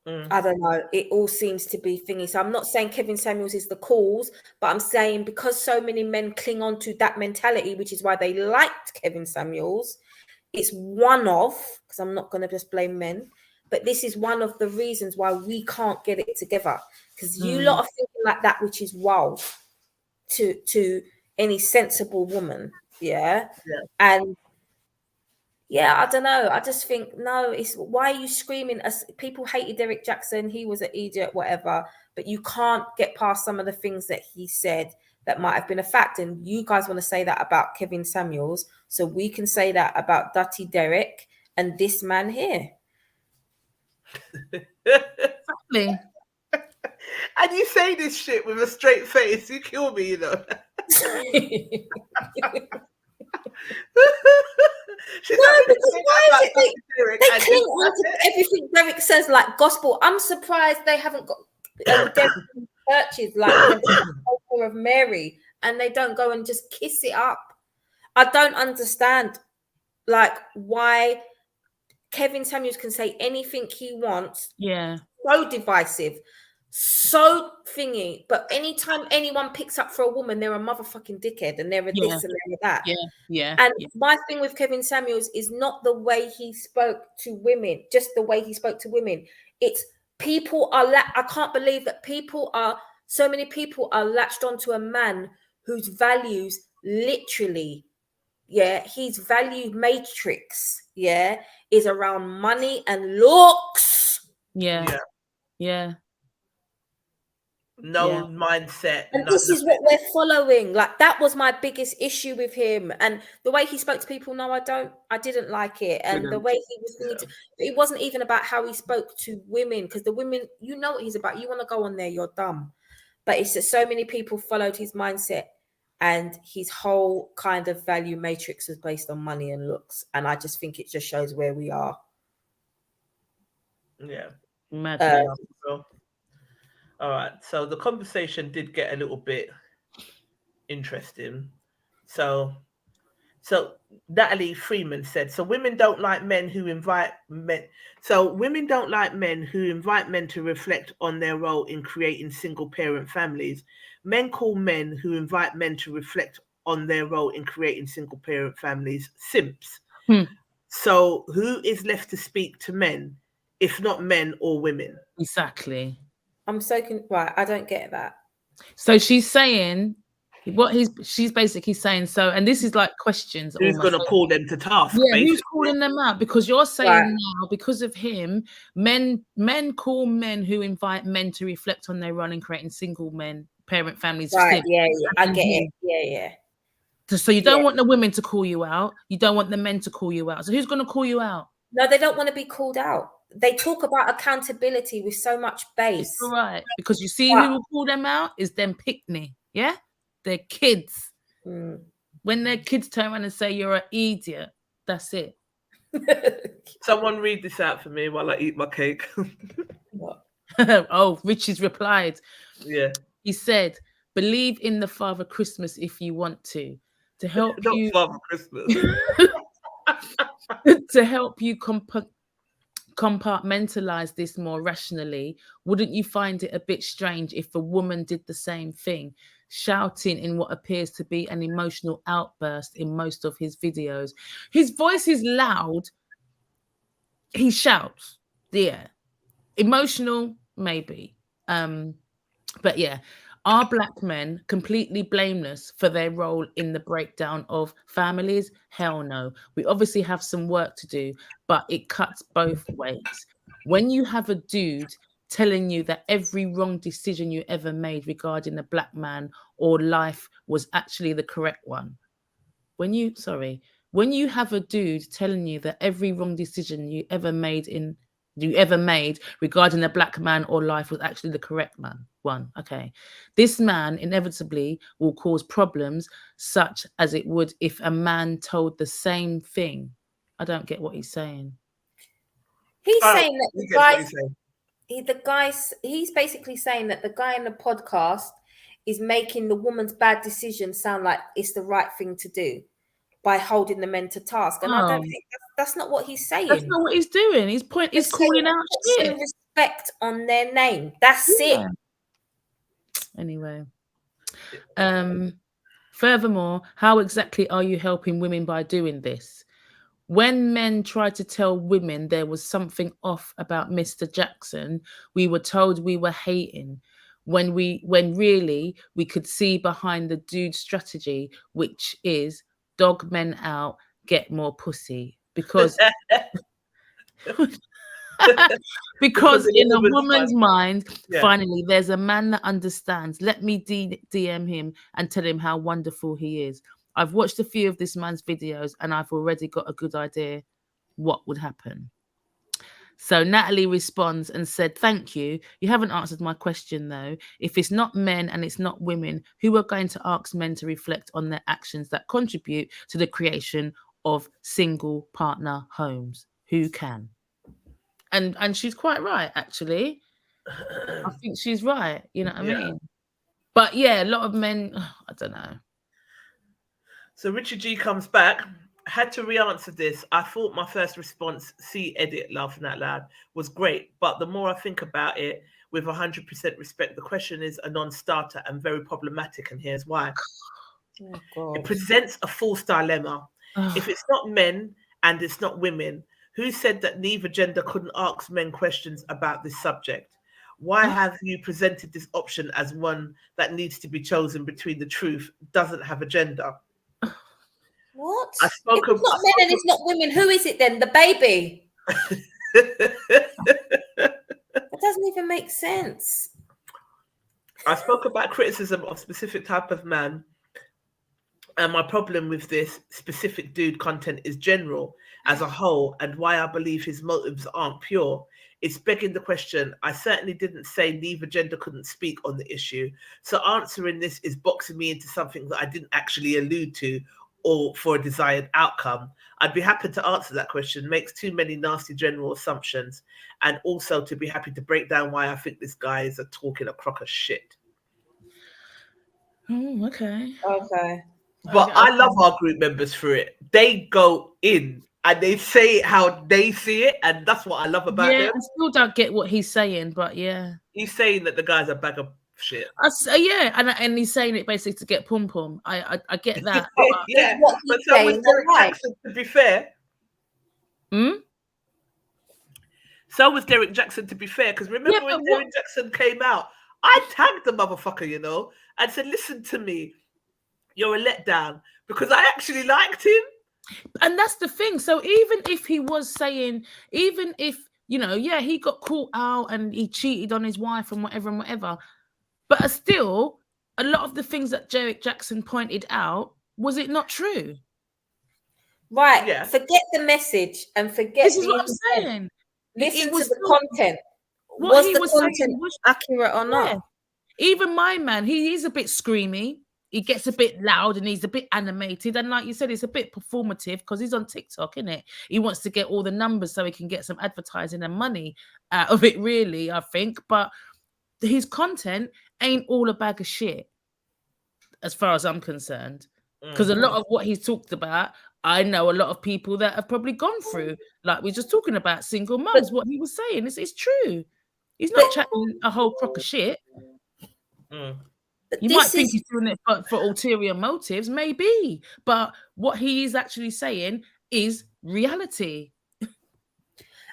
I don't know. It all seems to be thingy. So I'm not saying Kevin Samuels is the cause, but I'm saying because so many men cling on to that mentality, which is why they liked Kevin Samuels, it's one of, because I'm not going to just blame men, but this is one of the reasons why we can't get it together. Because you lot are thinking like that, which is wild to any sensible woman. Yeah. And yeah, I don't know. I just think, no, it's why are you screaming? As people hated Derek Jackson, he was an idiot, whatever, but you can't get past some of the things that he said that might have been a fact. And you guys want to say that about Kevin Samuels, so we can say that about Dirty Derek and this man here. Exactly. And you say this shit with a straight face, you kill me, you know. They cling on to everything Derek says like gospel. I'm surprised they haven't got churches like the altar of Mary, and they don't go and just kiss it up. I don't understand, like, why Kevin Samuels can say anything he wants. Yeah. So divisive, so thingy. But anytime anyone picks up for a woman, they're a motherfucking dickhead, and they're a this and they're a that. Yeah. And my thing with Kevin Samuels is not the way he spoke to women, just the way he spoke to women. It's people are I can't believe that so many people are latched onto a man whose values literally, his value matrix, is around money and looks. Yeah. No mindset. And this is what we're following. Like, that was my biggest issue with him. And the way he spoke to people, I didn't like it. And the way he was it wasn't even about how he spoke to women, because the women, you know what he's about. You want to go on there, you're dumb. But it's just so many people followed his mindset, and his whole kind of value matrix was based on money and looks. And I just think it just shows where we are. Yeah. Mad. All right, so the conversation did get a little bit interesting. So Natalie Freeman said, so women don't like men who invite men. So women don't like men who invite men to reflect on their role in creating single parent families. Men call men who invite men to reflect on their role in creating single parent families simps. So who is left to speak to men, if not men or women? Exactly. I'm so right. I don't get that. So she's saying she's basically saying, so, and this is like questions. Who's going to call them to task? Yeah, basically. Who's calling them out? Because you're saying now, because of him, men call men who invite men to reflect on their role in creating single parent families. Right? Yeah. I get it. Yeah. So you don't want the women to call you out. You don't want the men to call you out. So who's going to call you out? No, they don't want to be called out. They talk about accountability with so much base. All right, because you see who will call them out is them pickney, their kids. When their kids turn around and say you're an idiot, that's it. Someone read this out for me while I eat my cake. What? Oh, Richie's replied. Yeah. He said, "Believe in the Father Christmas if you want to help Not you." Father Christmas. To help you compartmentalize this more rationally, wouldn't you find it a bit strange if a woman did the same thing, shouting in what appears to be an emotional outburst in most of his videos? His voice is loud. He shouts. Emotional, maybe. But yeah. Are black men completely blameless for their role in the breakdown of families? Hell no. We obviously have some work to do, but it cuts both ways. When you have a dude telling you that every wrong decision you ever made regarding a black man or life was actually the correct one. When you have a dude telling you that every wrong decision you ever made regarding a black man or life was actually the correct one. Okay. This man inevitably will cause problems such as it would if a man told the same thing. I don't get what he's saying. He's saying that he's basically saying that the guy in the podcast is making the woman's bad decision sound like it's the right thing to do by holding the men to task. And I don't think that's not what he's saying. That's not what he's doing. His point is calling out shit. Respect on their name. That's it. Anyway. Furthermore, how exactly are you helping women by doing this? When men tried to tell women there was something off about Mr. Jackson, we were told we were hating. When really we could see behind the dude's strategy, which is dog men out, get more pussy. Because because in a woman's mind, finally, there's a man that understands. Let me DM him and tell him how wonderful he is. I've watched a few of this man's videos and I've already got a good idea what would happen. So Natalie responds and said, thank you. You haven't answered my question, though. If it's not men and it's not women, who are going to ask men to reflect on their actions that contribute to the creation of single partner homes? Who can? And she's quite right, actually. I think she's right. You know what I mean? But yeah, a lot of men, I don't know. So Richard G comes back. Had to re-answer this. I thought my first response, see edit, laughing out loud, was great. But the more I think about it, with 100% respect, the question is a non-starter and very problematic. And here's why. It presents a false dilemma. If it's not men and it's not women, who said that neither gender couldn't ask men questions about this subject? Why have you presented this option as one that needs to be chosen between the truth, doesn't have a gender? What? If it's not men and it's not women, who is it then? The baby? That doesn't even make sense. I spoke about criticism of specific type of man, and my problem with this specific dude content is general as a whole, and why I believe his motives aren't pure. It's begging the question. I certainly didn't say neither gender couldn't speak on the issue. So answering this is boxing me into something that I didn't actually allude to or for a desired outcome. I'd be happy to answer that question. Makes too many nasty general assumptions, and also to be happy to break down why I think this guy is talking a crock of shit. Okay. But I love our group members for it. They go in and they say it how they see it, and that's what I love about them. I still don't get what he's saying, but yeah. He's saying that the guy's a bag of shit. And he's saying it basically to get pum pum. I get that. Yeah, but so was Derek Jackson, to be fair. So was Derek Jackson, to be fair, because remember when Derek Jackson came out, I tagged the motherfucker, you know, and said, listen to me, you're a letdown, because I actually liked him. And that's the thing. So even if he was saying, even if, you know, he got caught out and he cheated on his wife and whatever, but still, a lot of the things that Derek Jackson pointed out, was it not true? Right. Yeah. Forget the message and forget this is what I'm saying. Listen to the content. Was the content accurate or not? Even my man, he is a bit screamy. He gets a bit loud and he's a bit animated. And like you said, it's a bit performative because he's on TikTok, isn't it? He wants to get all the numbers so he can get some advertising and money out of it, really, I think. But his content ain't all a bag of shit, as far as I'm concerned. Because a lot of what he's talked about, I know a lot of people that have probably gone through. Like we're just talking about single mums. What he was saying is true. He's not chatting a whole crock of shit. You might think he's doing it for ulterior motives, maybe. But what he is actually saying is reality.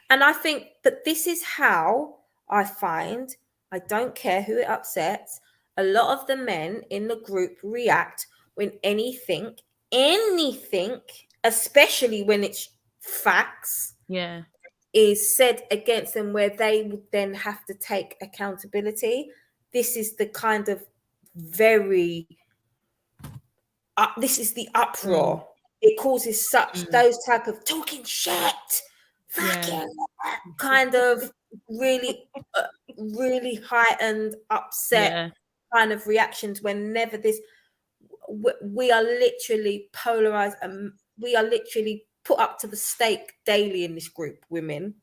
And I think that this is how I find, I don't care who it upsets, a lot of the men in the group react when anything, especially when it's facts, is said against them, where they would then have to take accountability. This is the kind of this is the uproar. It causes such those type of talking shit, fucking kind of really, really heightened, upset kind of reactions. Whenever we are literally polarized and we are literally put up to the stake daily in this group, women.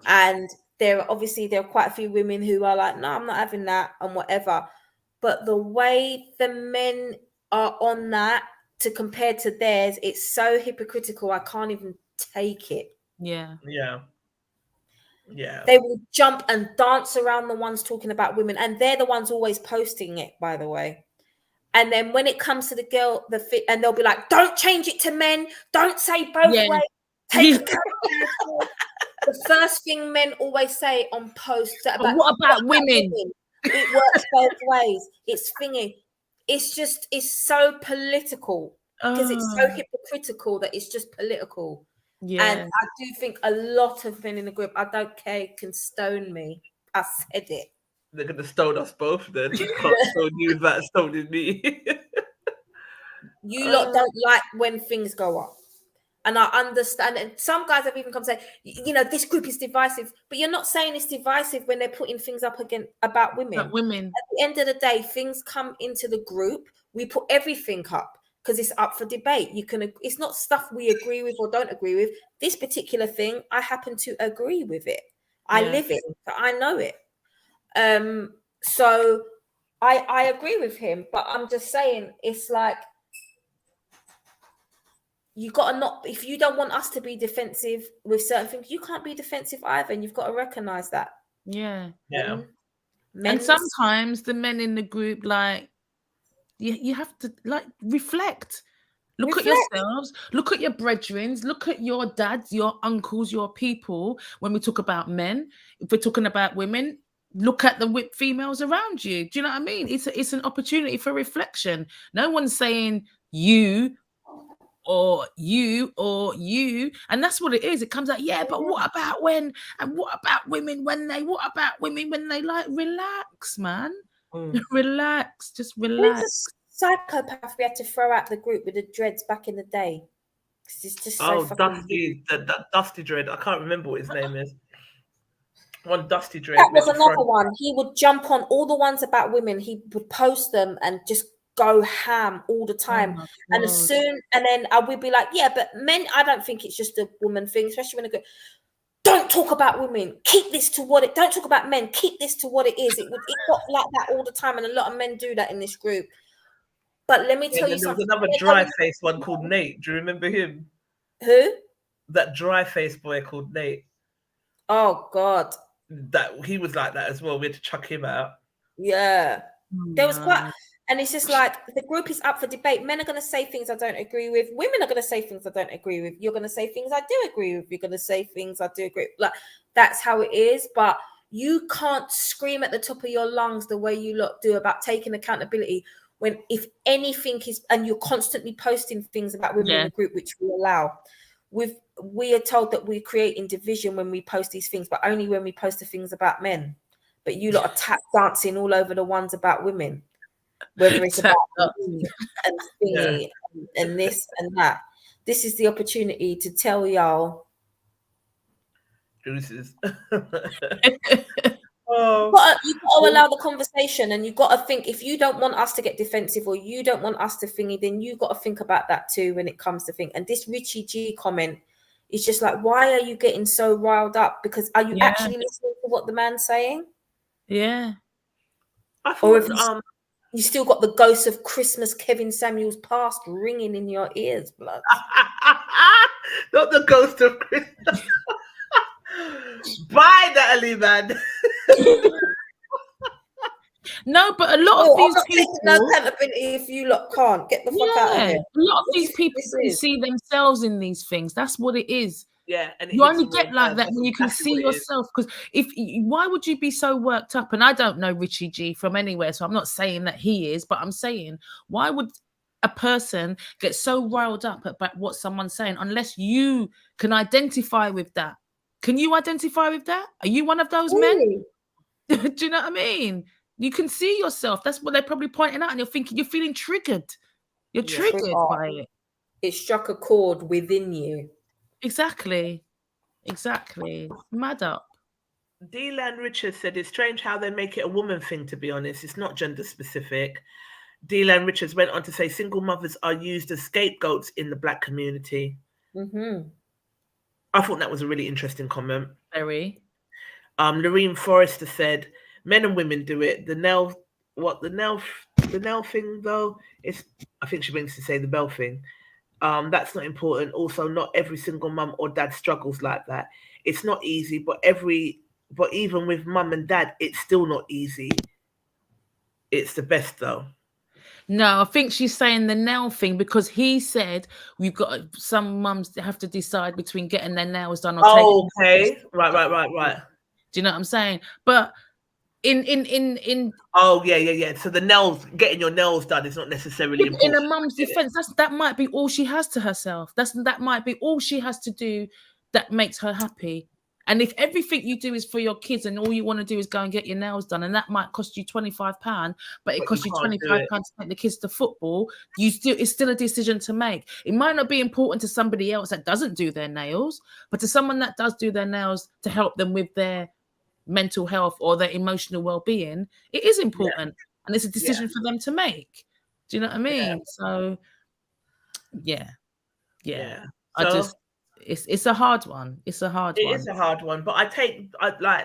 And there are quite a few women who are like, no, I'm not having that and whatever. But the way the men are on that to compare to theirs, it's so hypocritical. I can't even take it. Yeah. They will jump and dance around the ones talking about women, and they're the ones always posting it, by the way. And then when it comes to the girl, and they'll be like, don't change it to men. Don't say both ways. Take the first thing men always say on posts about what about women? It works both ways. It's thingy. It's so political because it's so hypocritical that it's just political. Yeah. And I do think a lot of men in the group, I don't care, can stone me. I said it. They're going to stone us both then. Can't stone you without stoning me. You lot don't like when things go up. And I understand. And some guys have even come say, you know, this group is divisive. But you're not saying it's divisive when they're putting things up again about women. About women. At the end of the day, things come into the group. We put everything up because it's up for debate. It's not stuff we agree with or don't agree with. This particular thing, I happen to agree with it. I live it. So I know it. So I agree with him, but I'm just saying it's like you gotta not, if you don't want us to be defensive with certain things, you can't be defensive either, and you've got to recognize that. Yeah. Men, and sometimes the men in the group, like, you have to like reflect. Look at yourselves, look at your brethren, look at your dads, your uncles, your people. When we talk about men, if we're talking about women, look at the females around you. Do you know what I mean? It's an opportunity for reflection. No one's saying you or you or you, and that's what it is. It comes out, yeah, but what about when, and what about women when they, what about women when they, like, relax, man. Relax, just relax. Who's a psychopath we had to throw out the group with the dreads back in the day? It's just so Dusty, that Dusty Dread. I can't remember what his name is. One Dusty Dread. That was another one. He would jump on all the ones about women. He would post them and just go ham all the time. And then we'd be like, yeah, but men, I don't think it's just a woman thing, especially when I go, don't talk about women. Keep this to what it. Don't talk about men. Keep this to what it is. It got like that all the time, and a lot of men do that in this group. But let me tell you something. There was another dry face one called Nate. Do you remember him? Who? That dry face boy called Nate. Oh God. That he was like that as well. We had to chuck him out. Yeah. There was quite, and it's just like the group is up for debate. Men are going to say things I don't agree with. Women are going to say things I don't agree with. You're going to say things I do agree with. You're going to say things I do agree with. Like, that's how it is. But you can't scream at the top of your lungs the way you lot do about taking accountability when, if anything is, and you're constantly posting things about women in the group, which we allow. We are told that we're creating division when we post these things, but only when we post the things about men. But you lot are tap dancing all over the ones about women, whether it's about me and thingy and this and that. This is the opportunity to tell y'all. Deuces. You've got to allow the conversation, and you've got to think, if you don't want us to get defensive or you don't want us to thingy, then you've got to think about that too when it comes to thing. And this Richie G comment is just like, why are you getting so riled up? Because are you actually listening to what the man's saying? Yeah. Or if you still got the ghost of Christmas Kevin Samuels past ringing in your ears, blood. Not the ghost of Christmas. Bye, Natalie, man. No, but a lot of these people, no accountability if you lot can't get the fuck out of here. A lot of these people see themselves in these things. That's what it is. Yeah, and you only get like that when you can see yourself. Because why would you be so worked up? And I don't know Richie G from anywhere, so I'm not saying that he is, but I'm saying, why would a person get so riled up about what someone's saying unless you can identify with that? Can you identify with that? Are you one of those men? Do you know what I mean? You can see yourself. That's what they're probably pointing out, and you're thinking, you're feeling triggered. You're triggered by it. It struck a chord within you. Exactly. Mad up. D-Land Richards said, it's strange how they make it a woman thing, to be honest. It's not gender specific. D-Land Richards went on to say single mothers are used as scapegoats in the Black community. I thought that was a really interesting comment. Very. Lorene Forrester said, men and women do it. The nail thing though, is, I think she means to say the bell thing. That's not important. Also, not every single mum or dad struggles like that. It's not easy, but even with mum and dad, it's still not easy. It's the best though. No, I think she's saying the nail thing because he said we've got some mums that have to decide between getting their nails done or taking. Right. Do you know what I'm saying? But in So the nails, getting your nails done is not necessarily important. In a mum's defense, that might be all she has to herself. That might be all she has to do that makes her happy. And if everything you do is for your kids and all you want to do is go and get your nails done, and that might cost you £25, but it costs you £25 to take the kids to football, it's still a decision to make. It might not be important to somebody else that doesn't do their nails, but to someone that does do their nails to help them with their mental health or their emotional well-being, it is important. And it's a decision for them to make. Do you know what I mean? So, yeah. So, it's a hard one. It's a hard one. It is a hard one, but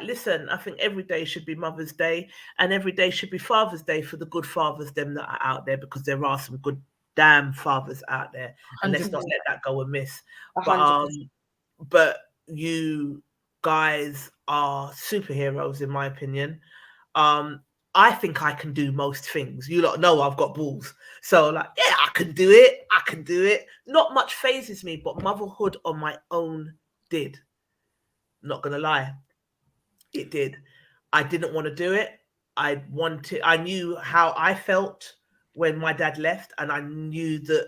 listen, I think every day should be Mother's Day, and every day should be Father's Day for the good fathers, them that are out there, because there are some good damn fathers out there, and let's not let that go amiss. But you guys are superheroes, in my opinion. I think I can do most things. You lot know I've got balls. So like, yeah, I can do it. I can do it. Not much phases me, but motherhood on my own did. Not going to lie. It did. I didn't want to do it. I knew how I felt when my dad left, and I knew that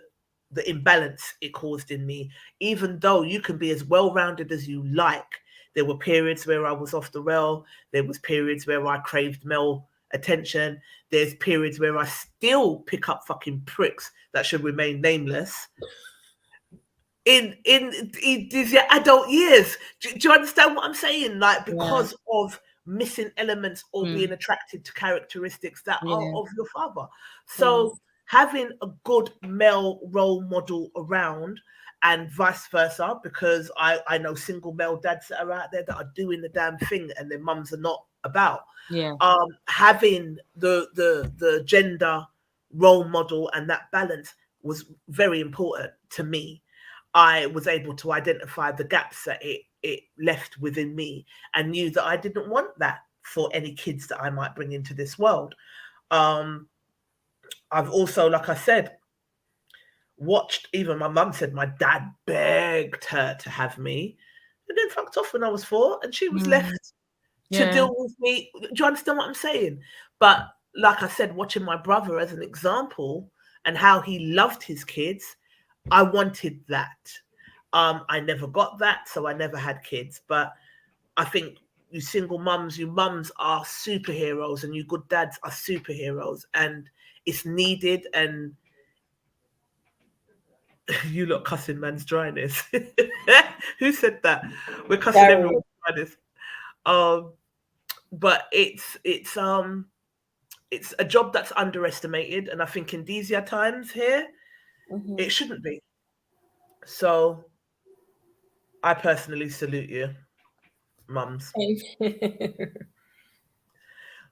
the imbalance it caused in me. Even though you can be as well-rounded as you like, there were periods where I was off the rail. There was periods where I craved male attention. There's periods where I still pick up fucking pricks that should remain nameless in these adult years. Do you understand what I'm saying? Like, because of missing elements or being attracted to characteristics that are of your father. So having a good male role model around, and vice versa, because I know single male dads that are out there that are doing the damn thing and their mums are not about. Having the gender role model and that balance was very important to me. I was able to identify the gaps that it left within me, and knew that I didn't want that for any kids that I might bring into this world. I've also, like I said, watched, even my mum said my dad begged her to have me, and then fucked off when I was 4, and she was left to deal with me. Do you understand what I'm saying? But like I said, watching my brother as an example and how he loved his kids, I wanted that. I never got that, so I never had kids. But I think you single mums, you mums are superheroes, and you good dads are superheroes, and it's needed. And you lot cussing man's dryness. Who said that? We're cussing everyone's dryness. But it's a job that's underestimated, and I think in these times here, it shouldn't be. So I personally salute you, mums.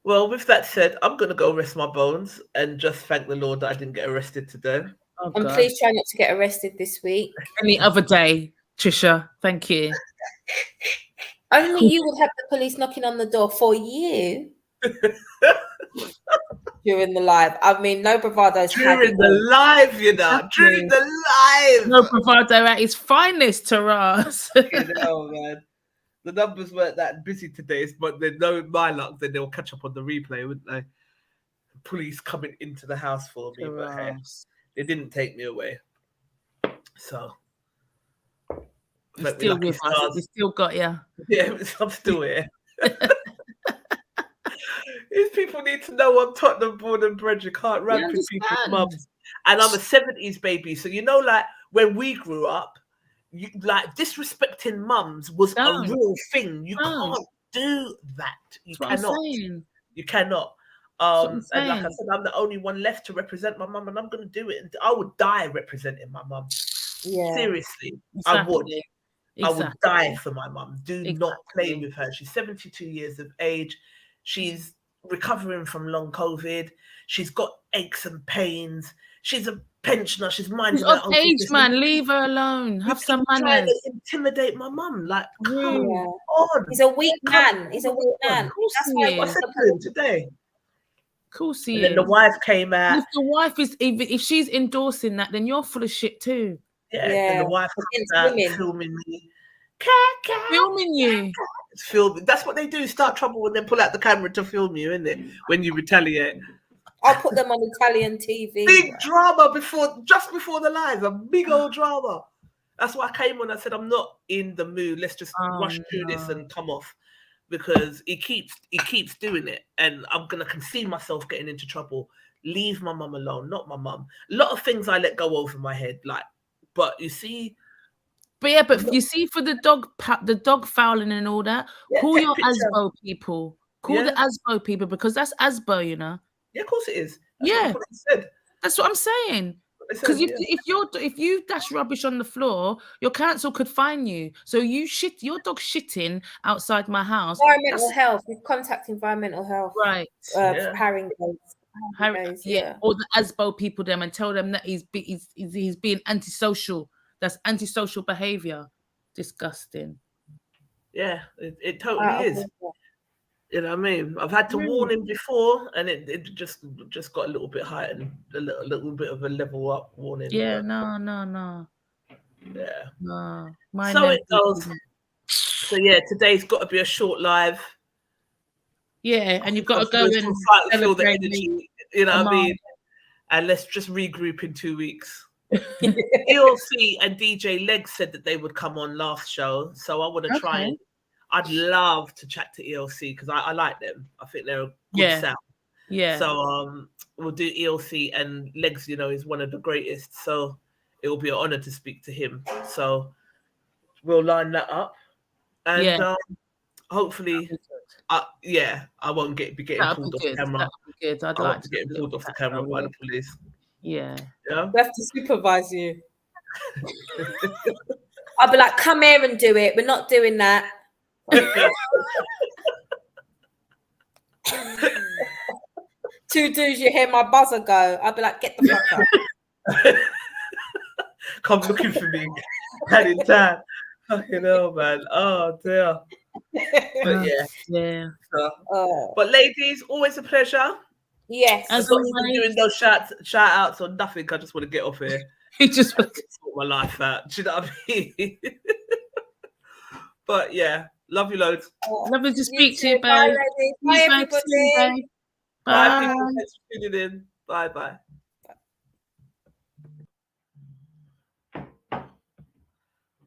Well, with that said, I'm going to go rest my bones and just thank the Lord that I didn't get arrested today. And please try not to get arrested this week. Any other day, Trisha. Thank you. Only you would have the police knocking on the door for you during the live. I mean, no bravado's during the live, you know. During the live. No bravado at its finest, Taras. Oh man, the numbers weren't that busy today, but they know my luck, then they'll catch up on the replay, wouldn't they? Police coming into the house for me, but hey, they didn't take me away. So. You're still with us. We still got you. Yeah, I'm still here. These people need to know I'm Tottenham born and bred. You can't ramp with people's mums. And I'm a 70s baby. So, you know, like when we grew up, like disrespecting mums was a real thing. You can't do that. You cannot. You cannot. And like I said, I'm the only one left to represent my mum, and I'm going to do it. And I would die representing my mum. Yeah. Seriously, I would. I would die for my mum. Do not play with her. She's 72 years of age. She's recovering from long COVID. She's got aches and pains. She's a pensioner. She's minding her own age, business. man. Leave her alone. Have some manners. Trying to intimidate my mum. Like, come on. He's a weak man. He's a weak man. That's why I said to him today. Of course he is. And then the wife came out. If the wife is, if she's endorsing that, then you're full of shit too. Yeah. And the wife comes out filming me. Filming you. It's filming. That's what they do. Start trouble and then pull out the camera to film you, isn't it? When you retaliate. I'll put them on Italian TV. Big drama just before the live. A big old drama. That's why I came on. I said I'm not in the mood. Let's just rush through this and come off, because he keeps doing it, and I'm gonna concede myself getting into trouble. Leave my mum alone, not my mum. A lot of things I let go over my head, like. But you see. But yeah, but you see, for the dog fouling and all that, call your ASBO people. Call the ASBO people, because that's ASBO, you know. Yeah, of course it is. That's what I'm saying. Because if you dash rubbish on the floor, your council could fine you. So your dog shitting outside my house. Environmental health. We contact environmental health. Right. Harringay. Yeah. Or the ASBO people them and tell them that he's being antisocial. That's antisocial behavior. Disgusting. Yeah, it totally is. You know what I mean? I've had to warn him before, and it just got a little bit heightened, a little bit of a level up warning. Yeah, but, no. Yeah. No. So it goes. So yeah, today's got to be a short live. Yeah, and you've got to go and feel the energy. You know what I mean? And let's just regroup in 2 weeks. ELC and DJ Leg said that they would come on last show, so I want to try and. I'd love to chat to ELC because I like them. I think they're a good sound. Yeah. So we'll do ELC, and Legs, is one of the greatest. So it will be an honor to speak to him. So we'll line that up, and hopefully, I won't be getting pulled off the camera. That'd be good. I'd like to get pulled off the camera by the police. Yeah. Yeah. We have to supervise you. I'll be like, come here and do it. We're not doing that. Two dudes, you hear my buzzer go. I'll be like, get the fuck up. Come looking for me. Had in time. Fucking hell, man. Oh dear. But yeah. But ladies, always a pleasure. Yes. I'm not even doing those shout outs or nothing. I just want to get off here. You just want to sort my life out. Do you know what I mean? But yeah, love you loads. Lovely to speak to you, babe. Bye, ladies. Bye, everybody. Bye, people. Thanks for tuning in. Bye.